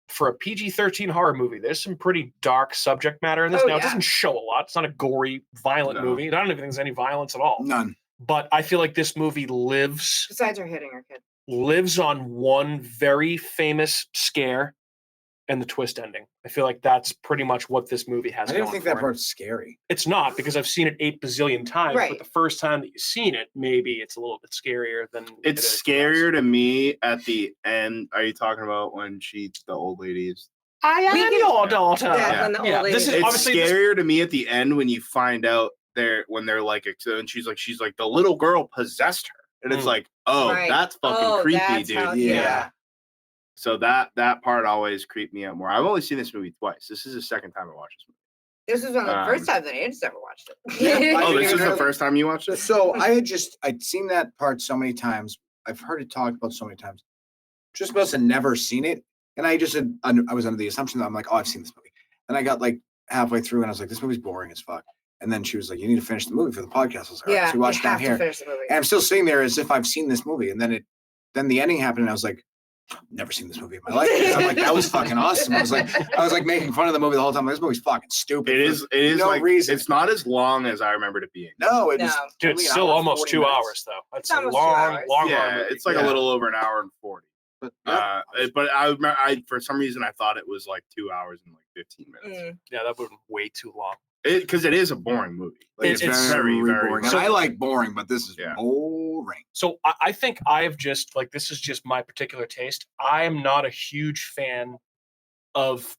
for a PG-13 horror movie, there's some pretty dark subject matter in this. Now, it doesn't show a lot. It's not a gory, violent movie. I don't even think there's any violence at all. None. But I feel like this movie lives... Besides her hitting her kid. Lives on one very famous scare and the twist ending. I feel like that's pretty much what this movie has I didn't going think for that it. part's scary. It's not, because I've seen it 8 bazillion times, Right. but the first time that you've seen it, maybe it's a little bit scarier than... It's scarier to me at the end. Are you talking about when the old lady is... I am your daughter. Yeah, when the old lady This is It's obviously scarier to me at the end when you find out when they're like, and she's like, the little girl possessed her. And it's like, oh, Right. that's fucking creepy, that's dude. how- Yeah. So that part always creeped me out more. I've only seen this movie twice. This is the second time I watched this movie. This was one of the first times that Andrew's ever watched it. Oh, this even is the heard- first time you watched it? So I'd seen that part so many times. I've heard it talked about so many times. Just supposed to never seen it. And I was under the assumption that I'm like, oh, I've seen this movie. And I got like halfway through and I was like, this movie's boring as fuck. And then she was like, you need to finish the movie for the podcast. I was like, all right, so we watched you down have to here. finish the movie. And I'm still sitting there as if I've seen this movie. And then the ending happened and I was like, I've never seen this movie in my life. And I'm like, that was fucking awesome. I was like making fun of the movie the whole time. This movie's fucking stupid. It is no like, reason. it's not as long as I remembered it being. No, it was Dude, only it's an still hour, almost 40 2 minutes. hours, though. That's a almost 2 long, hours. long Yeah, movie. it's like a little over an hour and 40. But But I remember, for some reason, I thought it was like 2 hours and like 15 minutes. Yeah, that would have been way too long. Because it is a boring movie. Like, It's very, very boring. And So- I like boring, but this is Yeah. boring. So I think I've just, like, this is just my particular taste. I am not a huge fan of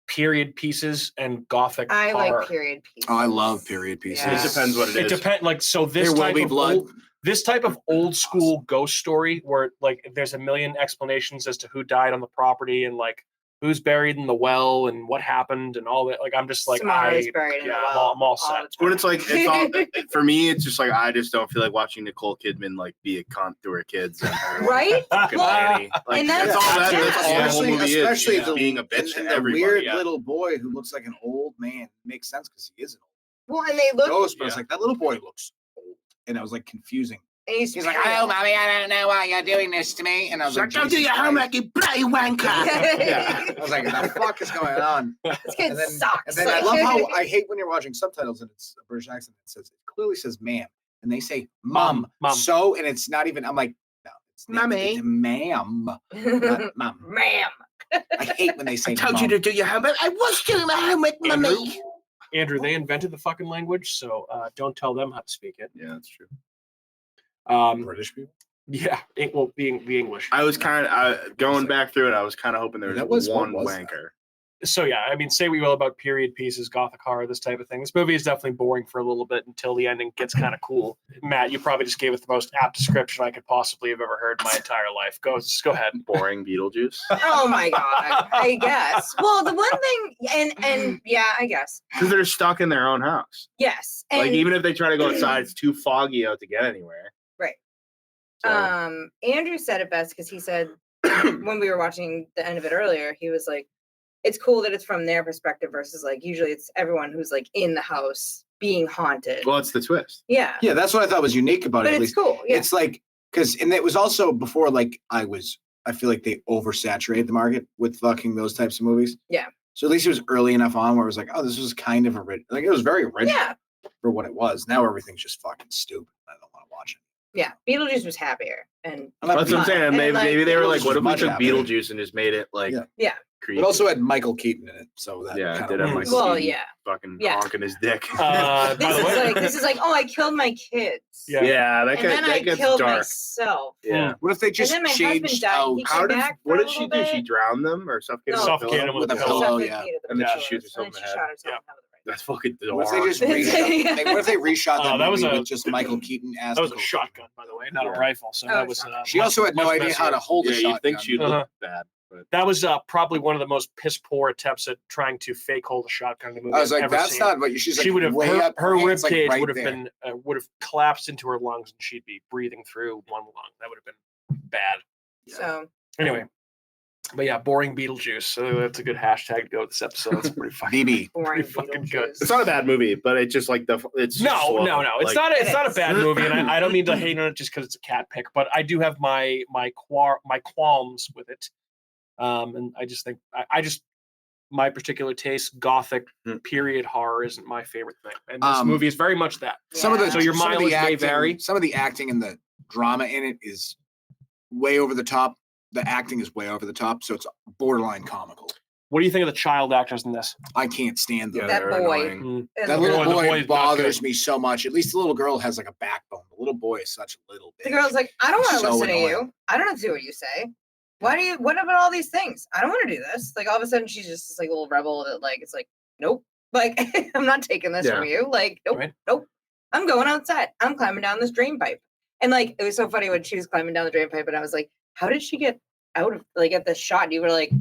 period pieces and gothic I horror. like period pieces. Oh, I love period pieces. Yeah. It depends what it It is. depends. Like, so this There will type be of blood. this type of old school ghost story where like there's a million explanations as to who died on the property and like who's buried in the well and what happened and all that. Like, I'm just like, Somebody's buried in the well I'm all all set. the When it's like, it's all, for me, it's just like, I just don't feel like watching Nicole Kidman like be a cunt to her kids. And her, Right? fucking Well, Annie. Like, and that's all that's- that's all the whole especially movie especially is. the, Being a bitch to and the everybody. weird yeah. little boy who looks like an old man. Makes sense because he is an Well, and they old look. ghost, but it's Yeah. like that little boy looks old, and I was like confusing. And He's like, oh, mommy, I don't know why you're doing this to me, and I was like, Don't do Jesus your Christ. homework, you bloody wanker. Yeah. I was like, what the fuck is going on? This kid And then, sucks. and then I love how I hate when you're watching subtitles and it's a British accent that says it clearly says ma'am, and they say mum. Mum. So, and it's not even. I'm like, no, it's Mummy. it's ma'am, not mum. Ma'am. I hate when they say. Told you mum. to do your homework. I was doing my homework, mummy. Andrew, they invented the fucking language, so don't tell them how to speak it. Yeah, that's true. British people. Yeah, well, being the English. I was kind of going back through it. I was kind of hoping there That was was- one what was wanker. So yeah, I mean, say we will about period pieces, gothic horror, this type of thing. This movie is definitely boring for a little bit until the ending gets kind of cool. Matt, you probably just gave it the most apt description I could possibly have ever heard in my entire life. Go ahead. Boring Beetlejuice. Oh my god. I guess. Well, the one thing, and yeah, I guess. Because they're stuck in their own house. Yes. And Like, even if they try to go outside, it's too foggy out to get anywhere. Right. So, Andrew said it best because he said when we were watching the end of it earlier, he was like, it's cool that it's from their perspective versus like usually it's everyone who's like in the house being haunted. well, it's the twist. Yeah. Yeah, that's what I thought was unique about But it. At it's least cool. Yeah. it's like and it was also before like I feel like they oversaturated the market with fucking those types of movies. Yeah. So at least it was early enough on where it was like, oh, this was kind of original. Like it was very original Yeah. for what it was. Now everything's just fucking stupid. I don't want to watch it. Yeah, Beetlejuice was happier, and That's what I'm saying. And, Maybe they were like, Beetlejuice what if we was took much happier. Beetlejuice and just made it like Yeah. creepy? It also had Michael Keaton in it, so that Yeah, it kind did of have works. Michael Well, Keaton yeah. fucking Yeah. honking his dick. By the way, this is like, oh, I killed my kids. Yeah. yeah, that, And then I gets killed dark. myself. Yeah. What if they just then my husband changed died. out He How did back what for a did she little do? She bit? drowned them or suffocated No. them? Suffocated them with a a pillow? pillow. Yeah. Suffocated the And then she pillows, shoots herself and in then the she head. shot herself Yeah. in the head. That's fucking What if they dark. just reshot? What if they reshot that, that was movie a- with just Michael Keaton as That was a Nicole shotgun, by the way, not Yeah. a rifle. So Oh, that was. shotgun. She also had no much idea how to messier. hold a Yeah, shotgun. you think she'd Uh-huh. look bad, but That was probably one of the most piss poor attempts at trying to fake hold a shotgun in the movie. I was I've like, ever that's seen. not what you. She's like, She would have way up. her rib it's like cage right would have there. been would have collapsed into her lungs, and she'd be breathing through one lung. That would have been bad. So Anyway, but yeah, boring Beetlejuice. So that's a good hashtag to go with this episode. It's pretty fucking. BB. boring Pretty fucking good. Beetlejuice. it's not a bad movie. But it's just like it's No, slow. no. It's Like, not. It's It not a is. bad movie, and I don't mean to hate on it just because it's a cat pick. But I do have my qualms with it, and I just think I just my particular taste, gothic period horror isn't my favorite thing, and this movie is very much that. Some of the So your some of the mileage may acting- vary. Some of the acting and the drama in it is way over the top. The acting is way over the top, so it's borderline comical. What do you think of the child actors in this? I can't stand them. Yeah, That they're boy. annoying. And That the little boy- the boy boy's not bothers good. me so much. At least the little girl has like a backbone. The little boy is such a little bitch. The girl's like, I don't want to So listen to annoying. you. I don't have to do what you say. What about all these things? I don't want to do this. Like all of a sudden she's just this like little rebel that like, it's like, nope. Like I'm not taking this from you. Like, nope, Right. nope. I'm going outside. I'm climbing down this drain pipe. And like, it was so funny when she was climbing down the drain pipe and I was like, how did she get out of like at the shot? And you were like,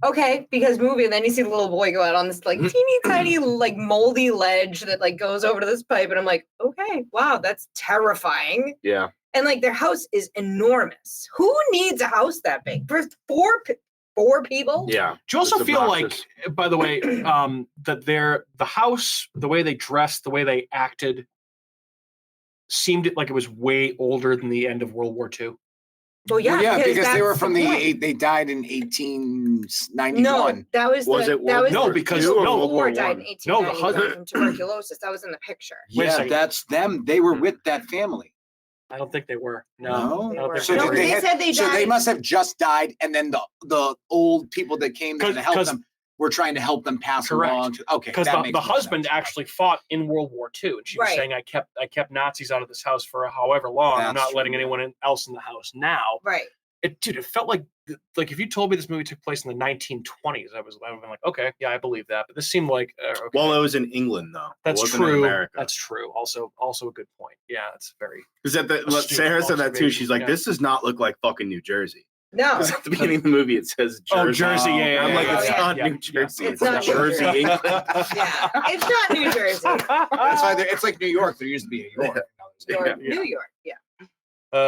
okay, because movie, and then you see the little boy go out on this like teeny tiny like moldy ledge that like goes over to this pipe, and I'm like, okay, wow, that's terrifying. Yeah. And like their house is enormous. Who needs a house that big for four people? Yeah. Do you also It's feel like, obnoxious. by the way, that the house, the way they dressed, the way they acted, seemed like it was way older than the end of World War II? Well, yeah, Well, yeah, because they that's were from the point. they died in 1891. No, that was Was the, it that World was No, the- because- the no, war War died in One. No, 1890 the husband- from tuberculosis. That was in the picture. Wait a Yeah, second. that's them. They were with that family. I don't think they were. They I don't were. think So they No, were. did they they had- said they So they died- must have just died, and then the old people that came there to help 'Cause- them were trying to help them pass Correct. along. Okay, Because that the makes more husband sense. actually fought in World War II, and she was Right. saying, "I kept Nazis out of this house for however long. I'm That's not letting true. anyone else in the house now." Right. Dude, it felt like if you told me this movie took place in the 1920s, I would have been like, okay, yeah, I believe that. But this seemed like okay. Well, it was in England though. That's it wasn't true. In America. That's true. Also a good point. Yeah, it's very. Is that astute Sarah said that too? She's like, observation, this does not look like fucking New Jersey. No. Because at the beginning of the movie it says Jersey. Oh, Jersey, yeah, I'm yeah, like, yeah, it's yeah, not yeah, New Jersey. It's not New Jersey, Jersey. England. Yeah. It's not New Jersey. That's why it's like New York. There used to be a York. York, Yeah. New York. Yeah.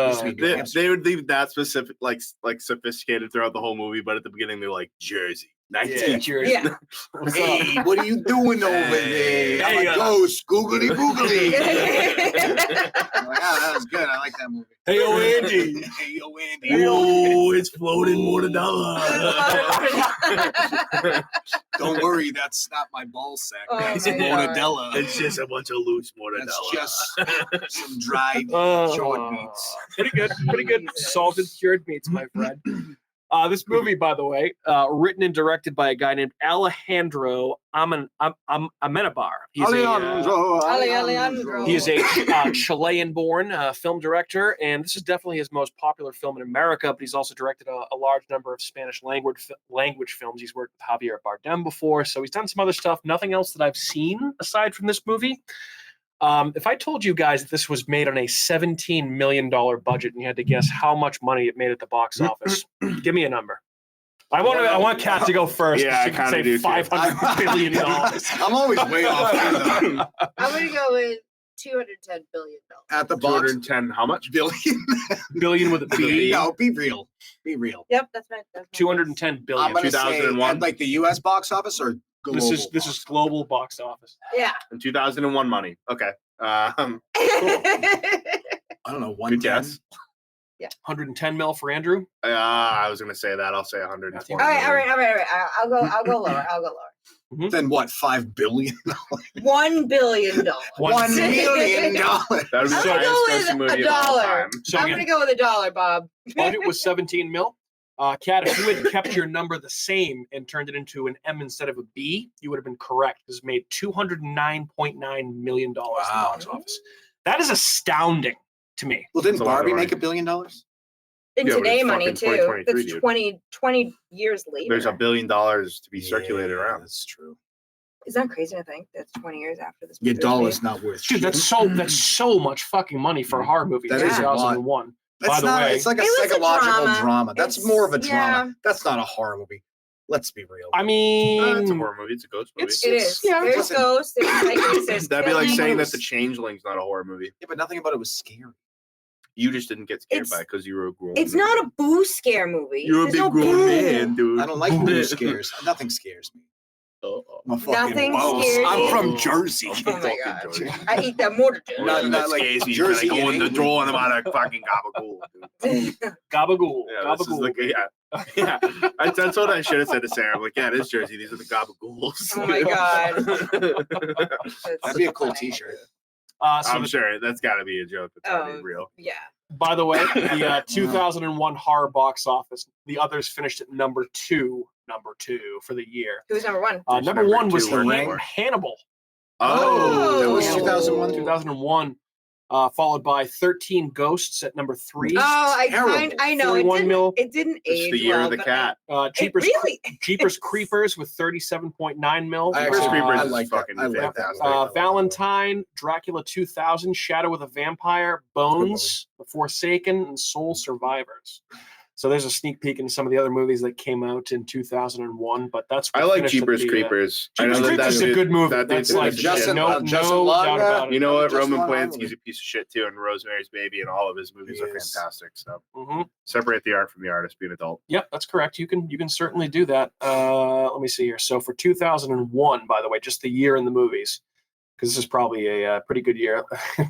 Used to be New They, Hampshire. they would leave that specific, like sophisticated throughout the whole movie, but at the beginning they're like Jersey, 19. Jersey. Yeah. What's Hey, up? what are you doing over there? I'm Hey, a ghost. Googly googly. I'm Yeah. like, that was good. I like that movie. Hey, yo, Andy. Hey, yo, Andy. Oh, it's floating mortadella. Don't worry, that's not my ball sack. Oh That's my God. mortadella. It's just a bunch of loose mortadella. That's just some dried Oh, short meats. Pretty good. Pretty good. Salted cured meats, my friend. This movie, by the way, written and directed by a guy named Alejandro Amenabar. Alejandro. He is a Chilean-born film director, and this is definitely his most popular film in America. But he's also directed a large number of Spanish language films. He's worked with Javier Bardem before, so he's done some other stuff. Nothing else that I've seen aside from this movie. If I told you guys that this was made on a $17 million budget, and you had to guess how much money it made at the box office, give me a number. I want Kat to go first. Yeah, I She can kinda say do too. $500 billion. I'm always way off too, though. I'm gonna go with $210 billion. At the box. 210, how much? Billion. Billion with a B. No, be real. Be real. Yep, that's my 210 I'm billion. gonna say 2001. at like the U.S. box office or global. This is box global box office. Yeah. In 2001 money. Okay. office? I don't know. Good guess. Yeah. 110 mil for Andrew. I was gonna say that. I'll say 120. All right. I'll go lower. Then what? $5 billion? $1 billion. $1 million. That would be the I'm gonna highest go grossing with movie a of all dollar. time. So I'm again, gonna go with $1, Bob. budget was 17 mil. Kat, if you had kept your number the same and turned it into an M instead of a B, you would have been correct. It made $209.9 million in the box office. That is astounding to me. Well, didn't That's a lot of Barbie money. make $1 billion? In Yeah, but today it's money fucking too. 2023, That's dude. 20 years later. There's $1 billion to be circulated around. That's true. Is that crazy to think that's 20 years after this Your movie was dollar's made? not worth Dude, shit. that's so much fucking money for a horror movie. That in is a lot. 2001. That's By the not, way, it's like a It was a psychological drama. drama. That's It's- more of a drama. yeah. That's not a horror movie. Let's be real. I mean, It's a horror movie. It's a ghost movie. It is. Yeah, There's listen. ghosts. There's psychics. That'd be like killing. saying that The Changeling's not a horror movie. Yeah, but nothing about it was scary. You just didn't get scared It's- by it because you were a grown. It's not a boo scare movie. You're a There's big no grown boo. man, dude. I don't like boo scares. Nothing scares me. I'm a fucking Nothing whoa. scares I'm you? from Jersey. Oh my god. I eat that mortar. Not That like scares me. Jersey Jersey go in the eating. drawer and I'm out of fucking gabagool. Dude. gabagool. Yeah, this is Gabagool. like, yeah. That's what I should have said to Sarah. I'm like, yeah, it is Jersey. These are the gabagools. Oh my god. That'd be a cool T-shirt. So I'm sure that's got to be a joke. That's got to be Oh. real. Yeah. by the way, the 2001 horror box office, the others finished at number two for the year. Who's number one? Number number one was two or Hannibal. Oh. That was Hannibal, 2001. 2001. Followed by 13 Ghosts at number 3. Oh, Terrible. I know. 41 mil. It didn't It's age the year well, of the but cat. Jeepers, really? Jeepers Creepers with 37.9 mil. I Jeepers actually- Creepers I is like that. fucking I like that. fantastic. Valentine, Dracula 2000, Shadow of the Vampire, Bones, The Forsaken, and Soul Survivors. So there's a sneak peek into some of the other movies that came out in 2001, but that's what I like finished at Jeepers the, Creepers. I Jeepers know that Creepers is that a good movie. that That's dude's like a piece of shit. Justin- no Justin doubt Long, about it. You know what? Just Roman one Polanski's movie. a piece of shit too, and Rosemary's Baby and all of his movies are Yes. fantastic. So Mhm. separate the art from the artist. Be an adult. Yep, that's correct. You can certainly do that. Let me see here. So for 2001, by the way, just the year in the movies, because this is probably a pretty good year.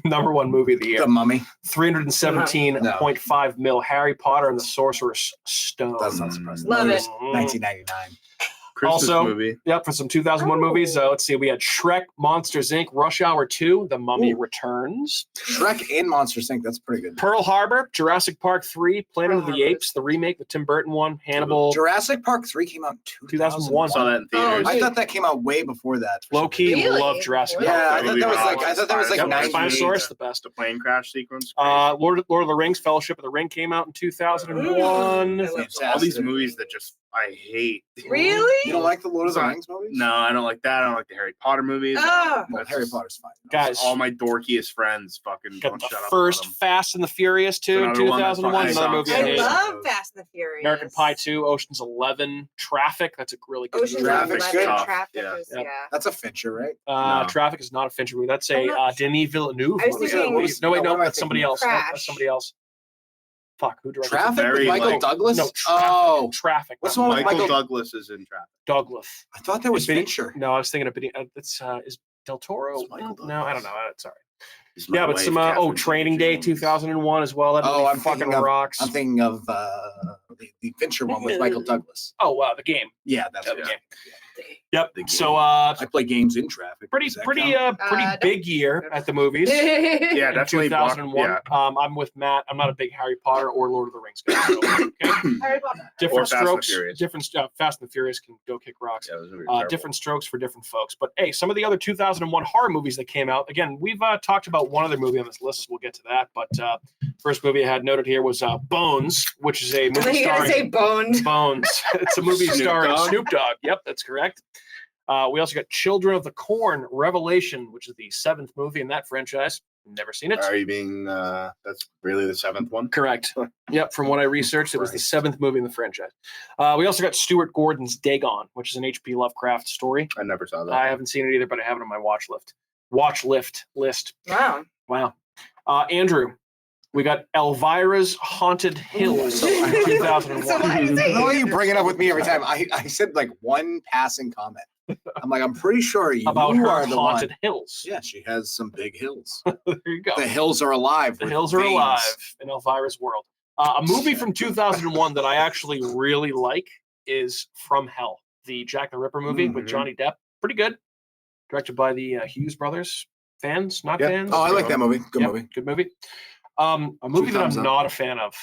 Number one movie of the year. The Mummy. 317.5 mil. Harry Potter and the Sorcerer's Stone. That's not surprising. Love it. Mhm. 1999. Christmas Also- movie. Yep, for some 2001 movies. Let's see. We had Shrek, Monsters Inc., Rush Hour 2, The Mummy Ooh. Returns, Shrek and Monsters Inc. That's pretty good. Pearl Harbor, Jurassic Park 3, Planet of the Pearl Harbor. Apes, the remake, the Tim Burton one, Hannibal, Jurassic Park 3 came out in 2001. Saw that in theaters. I thought that came out way before that. low key. Really? Love Jurassic Yeah, Park. Yeah, I three. thought that was like Yep, 90s. Spinosaurus, the best. The plane crash sequence. Lord of the Rings, Fellowship of the Ring came out in 2001. Mm. all these movies that just I hate. Really? You don't like the Lord of the Sorry. Rings movies? No, I don't like that. I don't like the Harry Potter movies. Ah. Well, That's Harry just- Potter's fine. Guys, all my dorkiest friends fucking got don't the shut up. first about them. Fast and the Furious 2 in Another one that 2001. fucking Another movie sucks. I I hate. love Fast and the Furious. American Pie 2, Ocean's 11, Traffic. That's a really good Ocean's movie. Traffic's 11, good. Traffic Yeah. is, Yep. yeah. That's a Fincher, right? No. Traffic is not a Fincher movie. That's I'm a not- Denis Villeneuve. I was movie. thinking- no, wait, No, what no, am I that's somebody thinking? else. No, Crash. that's somebody else. Fuck, who directed Traffic very, with Michael like- Douglas? No, Traffic. Oh, Traffic. What's not the one with Michael Michael Michael- Douglas is in Traffic. Douglas. I thought that was It's Beni- Fincher. No, I was thinking of is Del Toro? It's Michael No, I don't Douglas. know. Sorry. He's my Yeah, but wife, some Catherine Training Day Zeta-Jones. 2001 as well. That Oh, movie I'm fucking thinking of- rocks. I'm thinking of the Fincher one with Michael Douglas. Oh wow, the game. Yeah, that's Yeah, what the it game. is. Yep. The So I play games in traffic. pretty Does that pretty count? pretty No. big year at the movies. Yeah, in definitely. 2001. Yeah. I'm with Matt. I'm not a big Harry Potter or Lord of the Rings guy. So, okay. Harry Potter. Different Fast and the strokes. Furious. Different Fast and the Furious can go kick rocks. Yeah, those movies are terrible. Different strokes for different folks. But hey, some of the other 2001 horror movies that came out. Again, we've talked about one other movie on this list. So we'll get to that. But first movie I had noted here was Bones, which is a I thought movie you were gonna say starring boned. Bones. It's a movie Snoop starring Dogg? Snoop Dogg. Yep, that's correct. We also got Children of the Corn Revelation, which is the 7th movie in that franchise. Never seen it. Are you being? That's really the 7th one. Correct. Yep. From what I researched, it was the Christ. 7th movie in the franchise. We also got Stuart Gordon's Dagon, which is an H.P. Lovecraft story. I never saw that. I haven't seen it either, but I have it on my watch list. Wow. Wow. Andrew, we got Elvira's Haunted Hills So in 2001. why do you say The way you bring it up with me every time, I said like one passing comment. I'm like, I'm pretty sure you About her are the haunted one. hills. Yeah, she has some big hills. There you go. The hills are alive. The with hills are veins. alive in Elvira's world. A movie from 2001 that I actually really like is From Hell, the Jack the Ripper movie with Johnny Depp. Pretty good. Directed by the Hughes brothers. Fans? Not fans? Oh, I like that movie. Good movie. Good movie. A movie that I'm thumbs up. not a fan of.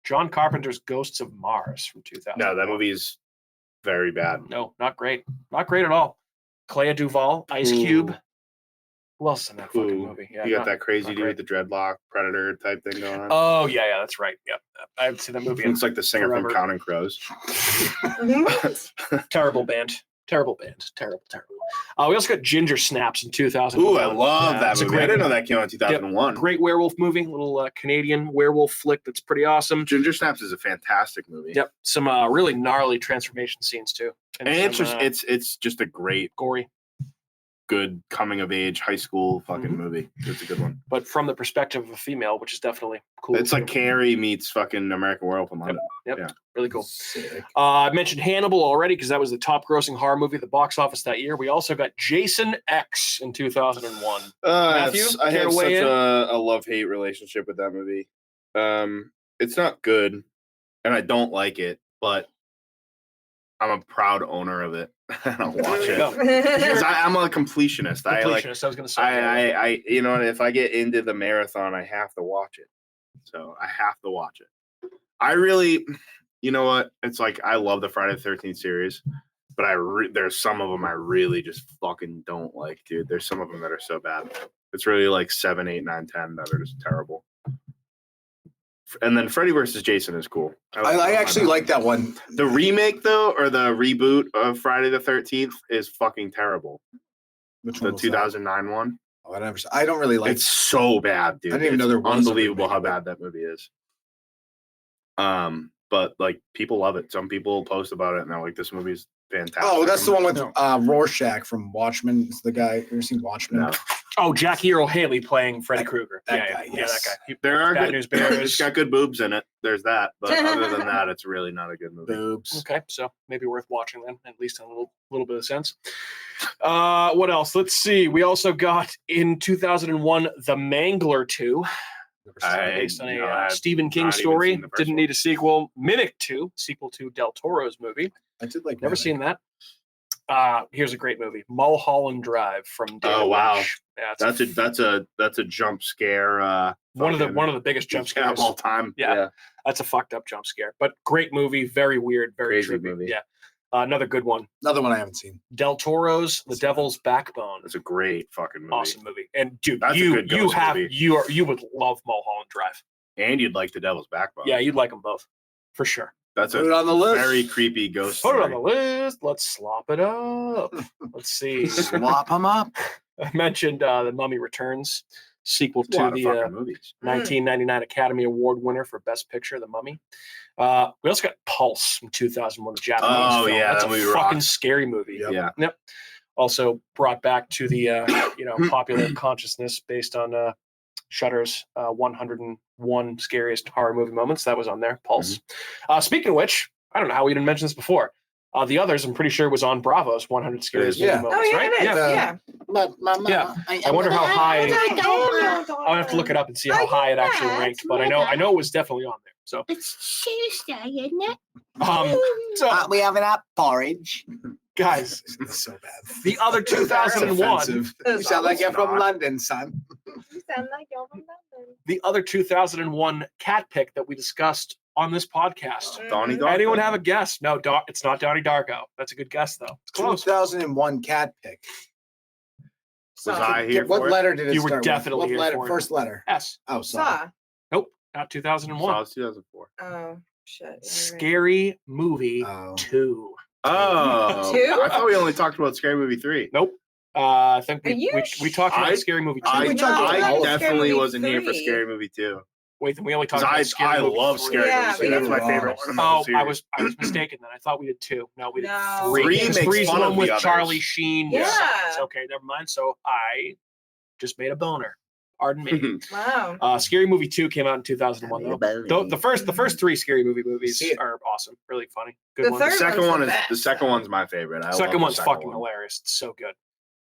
John Carpenter's Ghosts of Mars from 2000. No, that movie is very bad. No, not great. Not great at all. Clea Duvall, Ice Cube. Who else is in that fucking movie? Yeah, you got that crazy dude with the dreadlock Predator type thing going on. Oh, yeah, that's right. Yep. I haven't seen that movie. It's like the singer forever. from Counting Crows. Terrible band. Terrible. We also got Ginger Snaps in 2000. Ooh, I love that it's a movie. I didn't know that came out in 2001. Great werewolf movie, little Canadian werewolf flick that's pretty awesome. Ginger Snaps is a fantastic movie. Yep, some really gnarly transformation scenes too, and it's just a great, gory, good coming of age high school fucking movie. It's a good one. But from the perspective of a female, which is definitely cool. It's like Carrie meets fucking American Werewolf in London. Yep. Yeah. Really cool. I mentioned Hannibal already because that was the top grossing horror movie at the box office that year. We also got Jason X in 2001. Matthew, I care have to such weigh in? a love-hate relationship with that movie. It's not good, and I don't like it, but I'm a proud owner of it. I'll watch it. Because I'm a completionist. I was going to say. I you know, if I get into the marathon, I have to watch it. So I have to watch it. I really, you know what? It's like I love the Friday the 13th series, but there's some of them I really just fucking don't like, dude. There's some of them that are so bad. It's really like 7, 8, 9, 10 that are just terrible. And then Freddy vs. Jason is cool. I actually like that one. The remake, though, or the reboot of Friday the 13th is fucking terrible. Which the one? 2009 one. Oh, I don't really like. It's so bad, dude. I didn't even know there was unbelievable how bad that movie is. But like people love it. Some people post about it and they're like, "This movie's fantastic." Oh, that's the one with Rorschach from Watchmen. It's the guy. Ever seen Watchmen? No. Oh, Jackie Earl Haley playing Freddy Krueger. That guy. Yes. That guy. There are Bad good, News Bears. It's got good boobs in it. There's that, but other than that, it's really not a good movie. Boobs. Okay, so maybe worth watching then, at least in a little bit of sense. What else? Let's see. We also got in 2001 The Mangler 2. Based on a Stephen King story. Didn't need a sequel. Mimic 2, sequel to Del Toro's movie. I did like. Never seen that. Here's a great movie, Mulholland Drive from David wow, Lynch. Yeah, that's a jump scare. One of the biggest jump scares of all time. Yeah, that's a fucked up jump scare, but great movie, very weird, very crazy trippy. movie. Yeah, another good one. Another one I haven't seen. Del Toro's The Devil's Backbone. It's a great fucking movie. Awesome movie, and dude, That's a good you ghost movie. you would love Mulholland Drive. And you'd like The Devil's Backbone. Yeah, you'd like them both for sure. That's Put it on the list. Very creepy ghost Put it on story. the list. Let's slop it up. Let's see. Swap them up. I mentioned The Mummy Returns, sequel A lot to of the fucking movies. 1999 Academy Award winner for Best Picture, The Mummy. We also got Pulse from 2001, the Japanese Oh, film. yeah, That's that a movie fucking rocks. scary movie. Yep. Yeah. Also brought back to the popular consciousness based on Shudder's 101 Scariest Horror Movie Moments. That was on there, Pulse. Speaking of which, I don't know how we didn't mention this before. The Others, I'm pretty sure, was on Bravo's 100 Scariest Movie Yeah. Moments, Oh, yeah, right? it is. Yeah. I wonder how high. I'll have to look it up and see how high it actually ranked, but I know it was definitely on there. So, It's Tuesday, isn't it? so We have an porridge. guys, It's so bad. the other 2001, You sound like you're from London, son. You sound like you're from London. the other 2001 cat pick that we discussed on this podcast. Donnie Mhm. Darko. Anyone have a guess? No, it's not Donnie Darko. That's a good guess though. It's close. 2001 cat pick. Was I here What for it? letter did it You were start definitely with? here What letter? for it. First letter. S. Oh, sorry. Saw. Nope, not 2001. So it's 2004. Oh shit. Yeah, you're right. Scary Movie Oh. 2. Oh. Two? I thought we only talked about Scary Movie 3. Nope. I think Are you we talked about I- Scary Movie 2. I- I We talked about all of definitely Scary wasn't here for Movie. Scary Movie 2. Wait, then we only talked Because about Scary I Movie love 3. Scary Yeah, Movie 2. we That's my did. favorite one of the Oh, whole I series. was mistaken then. I thought we did 2. No, we did No. 3. Three Because makes 3's the fun one of with the others. Charlie Sheen. Yeah. Besides. Okay, never mind. So I just made a boner. Pardon me. Wow. Scary Movie 2 came out in 2001 though. The first 3 Scary Movie movies See it. are awesome. Really funny. Good The ones. third The second one's one the is best. the second one's my favorite. I love Second the one's second fucking one. hilarious. It's so good.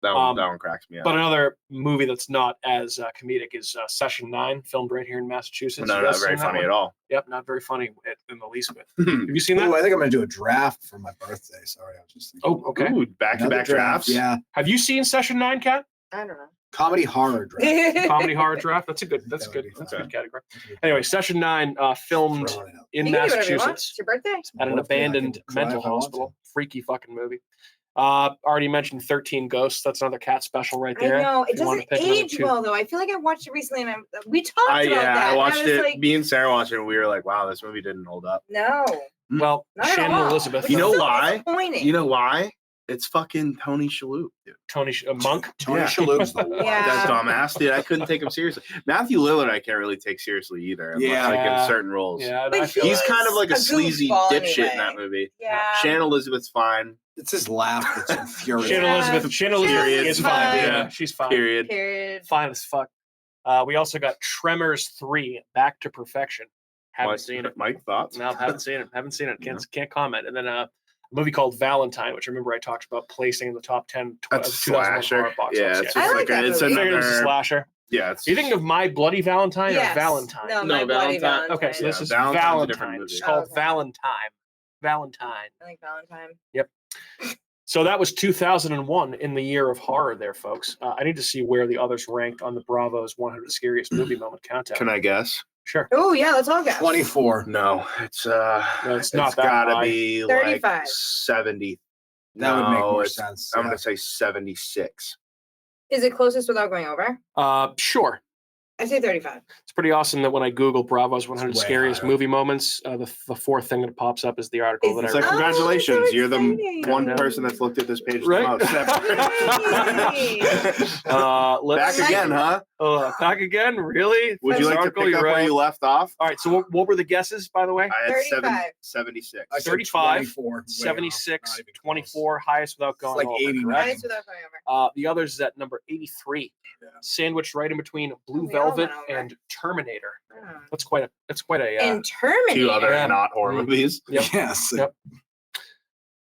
That one cracks me up. But another movie that's not as comedic is Session 9, filmed right here in Massachusetts. No, not very funny at all. Yep, not very funny in the least bit. Have you seen that? Ooh, I think I'm gonna do a draft for my birthday. Sorry, I was just thinking. Oh, okay. Ooh, back-to-back drafts. Yeah, Have you seen Session 9, Kat? I don't know. comedy horror draft. Comedy horror draft. That's a good category. Anyway, Session 9 filmed in You can do whatever you want. Massachusetts It's your birthday. at an abandoned mental hospital. Freaky fucking movie. Already mentioned 13 Ghosts. That's another cat special right there. I know. It If you wanna doesn't pick another age two. well, though. I feel like I watched it recently, and we talked about that. I watched and I was it. like, Me and Sarah watched it, and we were like, "Wow, this movie didn't hold up." no. Well, Not at Shannon all. Elizabeth. Which You is know so why? disappointing. You know why? It's fucking Tony Shalhoub, dude. Tony Monk. Tony Yeah. Shalhoub's the worst. Yeah. That dumbass, dude. I couldn't take him seriously. Matthew Lillard, I can't really take seriously either. Yeah. Like Yeah. in certain roles. Yeah, But I feel He's that. kind of like a sleazy goofball dipshit anyway. in that movie. Yeah. Shannon Elizabeth's fine. It's his laugh that's infuriating. Shannon Elizabeth. Shannon Elizabeth Period. is fine. Fine. Yeah, she's fine. Period. Period. Fine as fuck. We also got Tremors 3, Back to Perfection. Haven't seen it. Mike, thoughts? No, haven't seen it. Haven't seen it. Can't comment. And then a movie called Valentine, which I remember I talked about placing in the top 10 That's a 2001 slasher. horror box Yeah, office. it's I just like like that it's movie. I figured it was a another. slasher. Yeah, it's. Are you thinking of My Bloody Valentine Yes. or Valentine? No, No, My Bloody Valentine. Valentine. Okay, so this Yeah, is Valentine's a Valentine. different movie. It's called Okay. Valentine. Valentine. I like Valentine. So that was 2001 in the year of horror there, folks. I need to see where the others ranked on the Bravo's 100 Scariest Movie Moment countdown. Can I guess? Sure. Oh, yeah, let's all go. 24. No, it's it's not that gotta high. be 35. like 70. That would make No, more it's- sense. I'm yeah. gonna say 76. Is it closest without going over? Sure. I say 35. It's pretty awesome that when I Google Bravo's 100 It's way Scariest higher. Movie Moments, the fourth thing that pops up is the article Is that It's I like, read. Oh, congratulations, so you're the exciting. one Yeah. person that's looked at this page Right? the most. Let's Back again, huh? Back again? Really? Would you This like to article, pick you're up where right. you left off? All right, so what were the guesses, by the way? I had 35. 76. I said 35, 24, way off, 76, not even close. 24, highest without going like over. 89. correct? Nice without going over. The others is at number 83, Yeah. sandwiched right in between Blue We all Velvet went over. and Terminator. Oh. That's quite a. And Terminator. Two other Yeah. not horror Mhm. movies. Yep. Yes. Yep.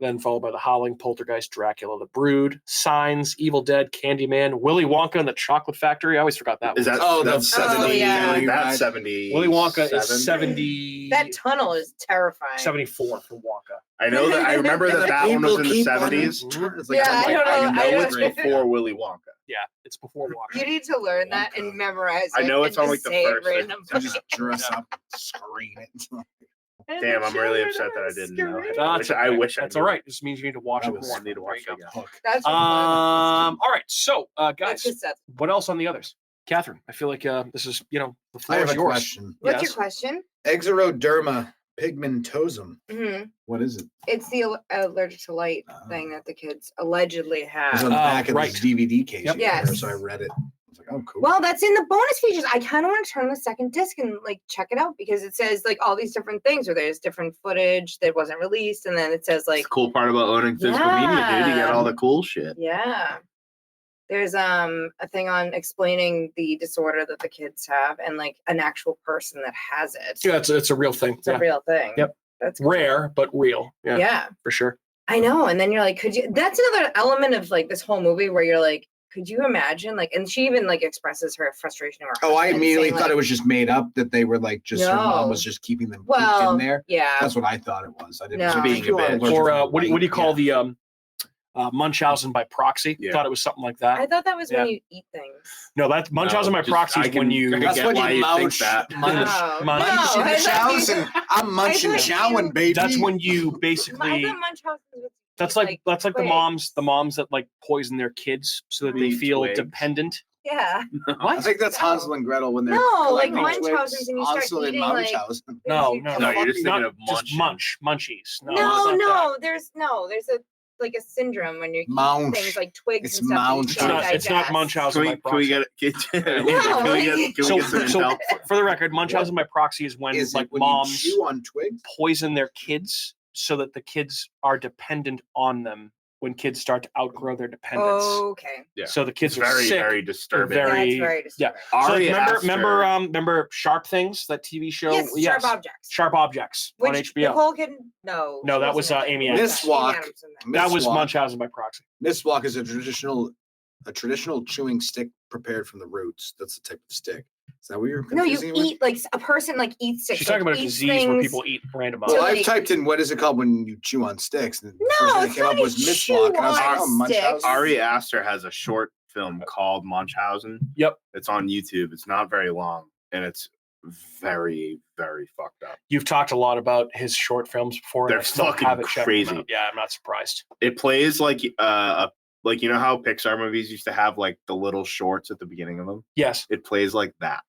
Then followed by The Howling, Poltergeist, Dracula, The Brood, Signs, Evil Dead, Candyman, Willy Wonka and the Chocolate Factory. I always forgot that Is one. that? Oh, that's that's 70. yeah. That's 70. Willy Wonka is 70. That tunnel is terrifying. 74 for Wonka. I know that. I remember that one was in the 70s. It's like, Yeah, I'm I like, don't know. I know I it's don't- before Willy Wonka. Yeah, it's before Wonka. You need to learn that and memorize it. I know it's and on, just like, the say it first randomly. I just dress up, scream it. Damn, I'm really upset that I didn't know. That's I okay. wish I That's knew. all right. This means you need to watch That it was- more. I need to watch There it you again. That's go. All right. So, that's guys, just that. what else on the others? Catherine, I feel like this is, the I floor have is a yours. question. What's Yes. your question? Exeroderma pigmentosum. Mm-hmm. What is it? It's the allergic to light thing that the kids allegedly It was have. on the back of right. this DVD case. Yep. you got here, Yes. So I read it. I was like, oh, cool. Well, that's in the bonus features. I kind of want to turn on the second disc and like check it out because it says like all these different things where there's different footage that wasn't released, and then it says It's like the cool part about owning physical media, dude. You Yeah. got all the cool shit. yeah. There's a thing on explaining the disorder that the kids have and like an actual person that has it. Yeah, it's a real thing. It's a real thing. Yep. That's cool. Rare, but real. Yeah, Yeah. for sure. I know. And then you're like, could you? That's another element of like this whole movie where you're like, could you imagine? Like, and she even like expresses her frustration to her. Oh, I husband, immediately saying, thought like, it was just made up, that they were like, just her mom No. was just keeping them cooped well, in there. yeah. That's what I thought it was. I didn't No. know. Being a bitch. Or what do you call the Munchausen by proxy? Yeah. Thought it was something like that. I thought that was when Yeah. you eat things. No, that's Munchausen by just- proxy I is when can- you. I That's get when why you you think munch, that. munch, No, munch. no, munching I thought you- Munchausen. I'm munching thought Chowan, you- baby. That's when you I basically. thought Munchausen was That's like the twigs. moms that like poison their kids so that they Eat feel twigs. dependent. Yeah. I think that's No. Hansel and Gretel when they're No, like collecting Munchausen's twigs. and you start Hansel and eating, like- Munchausen. No, You- no, No, you're just not thinking of just munchies. No, No, it's not that. there's a like a syndrome when you're eating Mounch. things like twigs It's and stuff. that you mounch. It's can't not. It's not digest. Munchausen by Can we proxy. get it? Can we No. get some intel? For the record, Munchausen by proxy is when Is like it when moms you chew on twigs? poison their kids so that the kids are dependent on them when kids start to outgrow their dependence. Okay. Yeah. So the kids It's are very, sick. very disturbing. Very- That's very yeah. disturbing. So Ari asked her- remember Sharp Things, that TV show? Yes, Sharp Objects. Sharp Objects on Which HBO. Nicole Kidman, no. No, she that was, wasn't in it. Amy It was Adams. Amy Mistwalk. Adams in that. That was Mistwalk. Munchausen by proxy. Mistwalk is a traditional a traditional chewing stick prepared from the roots. That's the type of stick. Is that what you're No, you confusing it with? eat like a person like eats sticks. She's talking about a eats disease where things. people eat random Well, objects. I've typed in what is it called when you chew on sticks, and the No, first thing that it's came not up was a Mistwalk, and I was like, chew oh, on Munchausen. sticks. Ari Aster has a short film called Munchausen. Yep. It's on YouTube. It's not very long, and it's very, very fucked up. You've talked a lot about his short films before. They're and I still fucking haven't checked them crazy. out. Yeah, I'm not surprised. It plays like you know how Pixar movies used to have like the little shorts at the beginning of them. Yes, It plays like that.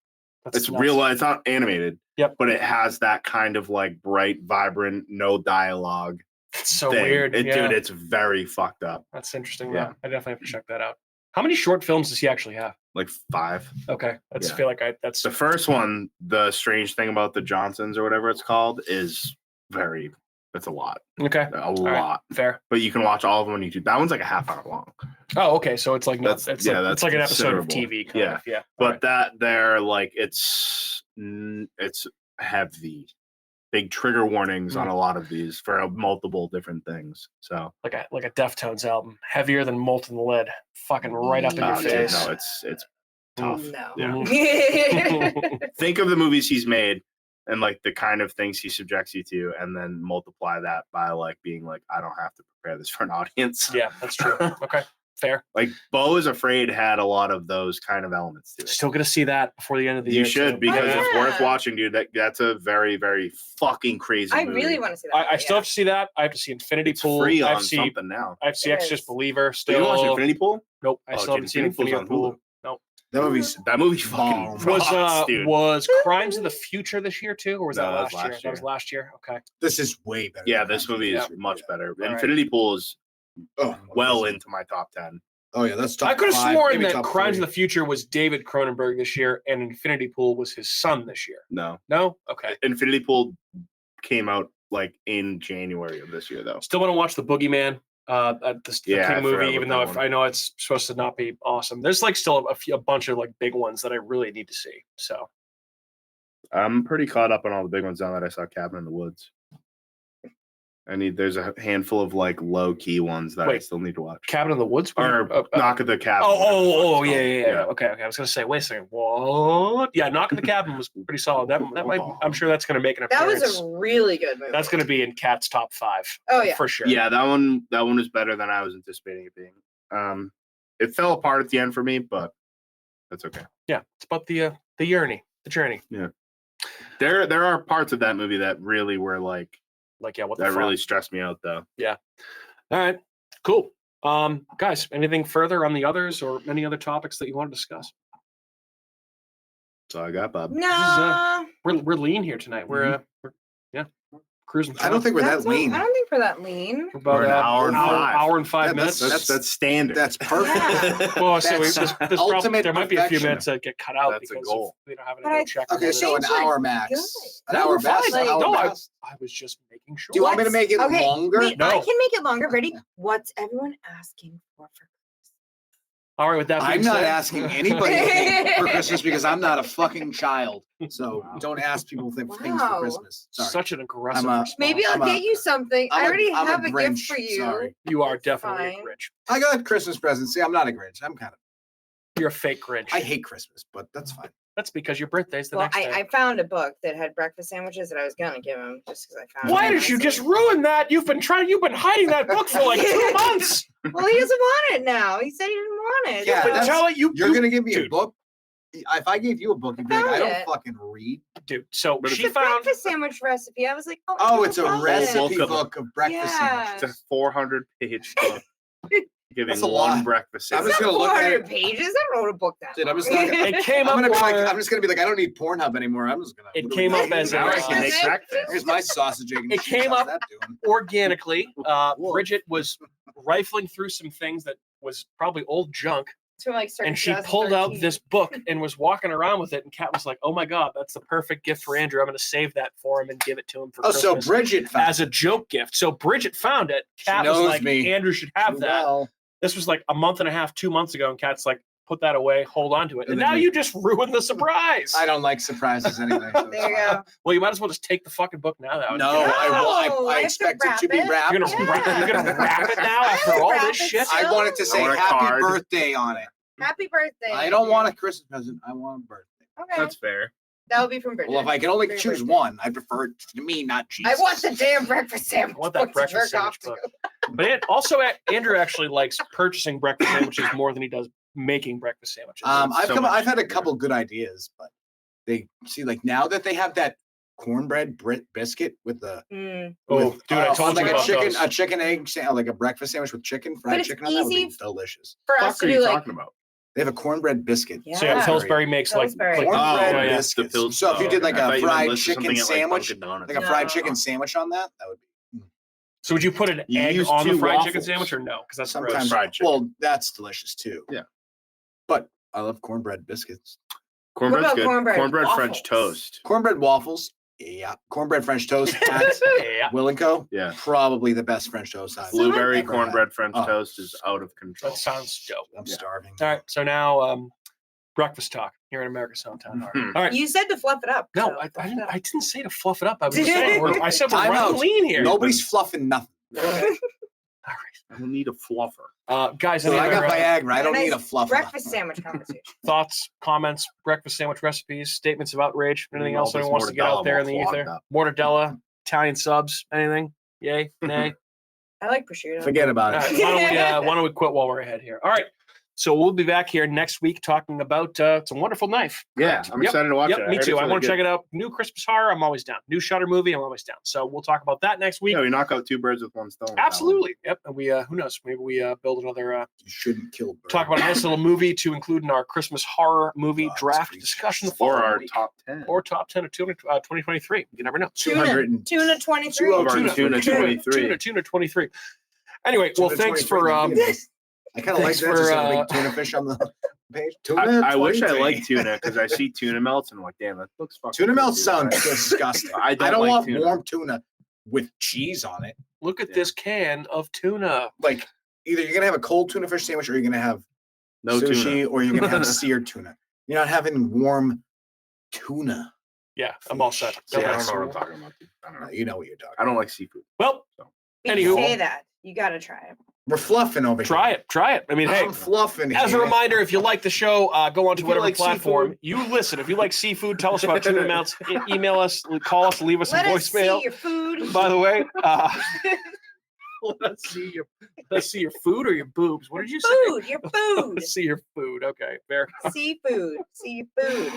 that's It's nuts. real. It's not animated. Yep. But it has that kind of like bright, vibrant, no dialogue. It's so thing. weird. Dude, Yeah. it's very fucked up. That's interesting. Yeah. Yeah, I definitely have to check that out. How many short films does he actually have? Like 5. Okay, I just Yeah. feel like that's The first one, The Strange Thing About the Johnsons or whatever it's called, is it's a lot. okay. A right. lot. Fair. But you can watch all of them on YouTube. That one's like a half hour long. Oh, okay. So it's like That's- it's yeah, like, that's it's like an episode of considerable. TV. Kind of. Yeah. But Alright. that they're like it's heavy. Big trigger warnings on a lot of these for multiple different things. So like a Deftones album, heavier than molten lead, fucking right up in your dude, face. no, it's tough. No. Yeah. Mhm. Think of the movies he's made and like the kind of things he subjects you to, and then multiply that by like being like, I don't have to prepare this for an audience. Yeah, that's true. Okay, fair. Like Beau is Afraid had a lot of those kind of elements to it. Still gonna see that before the end of the year. You should too. because Oh, it's yeah. worth watching, dude. That's a very, very fucking crazy I movie. really want to see that. I still have to see that. I have to see Infinity It's Pool. free I on have to see. something now. I have to see It Exorcist is. Believer. So you watch Still, Infinity Pool? nope. I Oh, still haven't seen Infinity Pool's Infinity on Pool. Hulu. Nope. That movie's That movie fucking Bomb. rocks, dude. Was Crimes of the Future this year too, or was No, that that was last year? last That was year. last year. Okay. this is way better. Yeah, than this movie is Yeah. much better. right. Infinity Pool is Oh, well amazing. into my top 10. Oh yeah, that's top I could have 5, sworn maybe that top Crimes 3. of the Future was David Cronenberg this year, and Infinity Pool was his son this year. No. No. Okay. Infinity Pool came out like in January of this year, though. Still want to watch the Boogeyman, the Yeah, I King forgot movie, about even that though one. I know it's supposed to not be awesome. There's like still a bunch of like big ones that I really need to see. So I'm pretty caught up on all the big ones now that I saw Cabin in the Woods. There's a handful of like low key ones that I Wait. still need to watch. Cabin in the Woods, Or Knock at the Cabin. yeah. Okay. I was gonna say, wait a second, what? Yeah, Knock at the Cabin was pretty solid. That might, I'm sure that's gonna make an That appearance. was a really good movie. That's gonna be in Cat's top 5. Oh, yeah. for sure. Yeah, that one was better than I was anticipating it being. It fell apart at the end for me, but that's okay. Yeah. It's about the journey. There are parts of that movie that really were like Like, yeah, what the that fuck? really stressed me out though. All right, cool. Guys, anything further on the others or any other topics that you want to discuss? That's all I got, Bob. No. We're lean here tonight. We're cruising. I don't think we're that That's not- lean. I don't think we're that lean. We're about We're an hour and five. hour and 5 Yeah, minutes. That's standard. That's perfect. Yeah. well, so that's there's probably, ultimate there might be a few perfection. minutes that get cut out That's a because goal. we don't have But any I- check. Okay, so an Things are hour max. good. An No, hour we're fine. best. Like- An hour No, best. I was just making sure. Do you want me to make it Okay, longer? wait, No. I can make it longer. Ready? What's everyone asking for? All right, with that being I'm not said- asking anybody anything for Christmas because I'm not a fucking child. So don't ask people things for Wow. Christmas. Sorry. Such an aggressive I'm a- response. Maybe I'll I'm a- get you something. I already I'm have a gift Grinch, for you. Sorry. You are That's definitely fine. a Grinch. I got Christmas presents. See, I'm not a Grinch. I'm kind of. You're a fake Grinch. I hate Christmas, but that's fine. That's because your birthday's the Well, next day. I found a book that had breakfast sandwiches that I was gonna give him just because I found. Why it did you just nicely. ruin that? You've been hiding that book for like 2 months. Well, he doesn't want it now. He said he didn't want it. Yeah, But that's- tell it You're gonna give me a dude. book. If I gave you a book, you'd be like, Found I don't it. fucking read. dude. So It's she a found breakfast sandwich recipe. I was like, Oh, it's a love it. recipe Book of them. book of breakfast Yeah. sandwiches. It's a 400-page book giving That's a one lot. breakfast I'm It's just not gonna look at 400 it. pages. I don't know what a book that. Dude, I'm just long. not gonna- it came I'm up. gonna be like, more- I'm just gonna be like, I don't need Pornhub anymore. I'm just gonna. It what do came we up do? as Now I a- can make breakfast. Here's my sausage, egg, and It cheese. came How's up- that doing? organically. Bridget was rifling through some things that was probably old junk, It's from, like, starting and she pulled out 2013. this book and was walking around with it. And Kat was like, "Oh my god, that's the perfect gift for Andrew. I'm going to save that for him and give it to him for Oh, so Christmas Bridget found as a joke gift." So Bridget found it. She Kat was knows like, me. "Andrew should have that." Well, This was like a month and a half, 2 months ago, and Kat's like, put that away, hold on to it. And now you just ruined the surprise. I don't like surprises anyway. So There you go. Well, you might as well just take the fucking book now. No, I have expect to it to be wrap it. wrapped. You're gonna wrap it now after all Wrap this it shit? still. I want it to say I want a happy card. birthday on it. Happy birthday. I don't want a Christmas present. I want a birthday. Okay. That's fair. That would be from Bridget. Well, if I can only For your choose birthday. one, I prefer it to me, not Jesus. I want the damn breakfast sandwich. I want that book to breakfast jerk off sandwich to. book. But also, Andrew actually likes purchasing breakfast sandwiches more than he does making breakfast sandwiches. I've had a couple good ideas, but they see like now that they have that cornbread biscuit with the Oh, dude, I told like you about those. a chicken egg like a breakfast sandwich with chicken, fried it's chicken on that would be easy delicious. For What us the fuck to are do you like talking about? They have a cornbread biscuit. Yeah. So yeah, Pillsbury makes Pillsbury. like Cornbread yeah, yeah. biscuits. The So if you did like I thought a you meant fried listed chicken something at, like, sandwich, Dunkin' Donuts. like a fried No. chicken sandwich on that would be So would you put an You egg use on the two fried chicken waffles. sandwich or no? Because that's sometimes gross. fried chicken. well, that's delicious too. Yeah. But I love cornbread biscuits. Cornbread's about good. cornbread French waffles? toast. Cornbread waffles. Yeah. Cornbread French toast at Yeah. Will & Co. Yeah. Probably the best French toast I've Blueberry ever cornbread French Oh. toast is out of control. That sounds dope. had. I'm starving. All right, so now breakfast talk here in America's hometown. Mhm. All right. You said to fluff it up. No, so I fluff it up. didn't say to fluff it up. I was saying I said we're Time running out. lean here. Nobody's fluffing nothing. All I don't need a fluffer. right, guys. So Any I got other, Viagra. I don't Nice need a fluffer. breakfast sandwich conversation. thoughts, comments, breakfast sandwich recipes, statements of outrage, anything All else this anyone wants to get out there in the mortadella ether? clogged up. Mortadella, Italian subs, anything? Yay, nay. I like prosciutto. Forget about All it. right, why don't we quit while we're ahead here? All right. So we'll be back here next week talking about It's a Wonderful Knife. Yeah, I'm excited to watch it. Yep, me too. I want to check it out. New Christmas horror, I'm always down. New Shutter movie, I'm always down. So we'll talk about that next week. Yeah, we knock out two birds with one stone. with that one. Absolutely. Yep. And we who knows? Maybe we build another You shouldn't kill birds. talk about a nice little movie to include in our Christmas horror movie Oh, draft sweet. discussion the Or following our week. top 10. Or top 10 of 2023. You never know. 200 and Tuna 23. Of our tuna 23. Tuna 23. Anyway, well, thanks for I kind of like thanks that. for, Just a big tuna fish on the page. Tuna I wish I 23. liked tuna because I see tuna melts and I'm like, damn, that looks fucking Tuna good, melts dude. sound Right? disgusting. I don't don't like want tuna. warm tuna with cheese on it. look at Yeah. this can of tuna. Like either you're gonna have a cold tuna fish sandwich or you're gonna have No sushi tuna. or you're gonna have seared tuna. You're not having warm tuna. Yeah, I'm all set. See, I Okay. don't know what I'm talking about. Dude. I don't know. You know what you're talking. I don't like seafood. Well, You Anywho. say that. You got to try it. We're fluffing over try here. it. Try it. I mean, hey, I'm fluffing. as a here. reminder, if you like the show, go on to If you whatever like platform seafood. you listen. If you like seafood, tell us about tuna amounts. Email us, call us, leave us Let a us voicemail. see your food. By the way, let's see your food or your boobs. What did you say? Food. Your food. Let's see your food. Okay, fair. Seafood. See your food.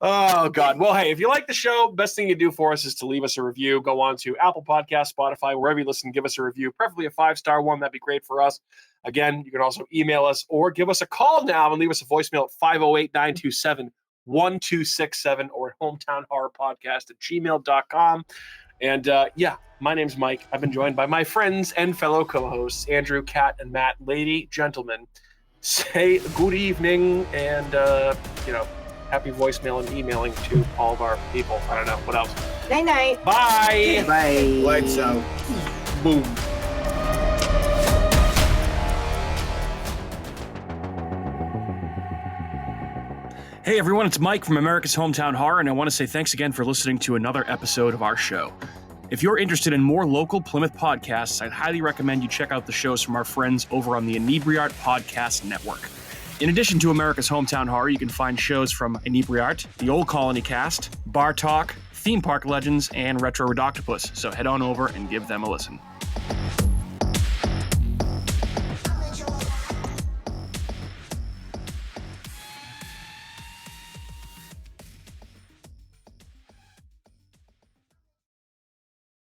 Oh God. Well, hey, if you like the show, best thing you do for us is to leave us a review. Go on to Apple Podcasts, Spotify, wherever you listen. Give us a review, preferably a 5-star one. That'd be great for us. Again, you can also email us or give us a call now and leave us a voicemail at 508-927-1267 or at hometownhorrorpodcast@gmail.com. And yeah, my name's Mike. I've been joined by my friends and fellow co-hosts, Andrew, Kat, and Matt. Lady, gentlemen, say good evening and, happy voicemail and emailing to all of our people. I don't know. What else? Night night. Bye. Bye. Lights out. Boom. Hey everyone, it's Mike from America's Hometown Horror, and I want to say thanks again for listening to another episode of our show. If you're interested in more local Plymouth podcasts, I'd highly recommend you check out the shows from our friends over on the Inebriart Podcast Network. In addition to America's Hometown Horror, you can find shows from Inebriart, the Old Colony Cast, Bar Talk, Theme Park Legends, and Retro Redoctopus, so head on over and give them a listen.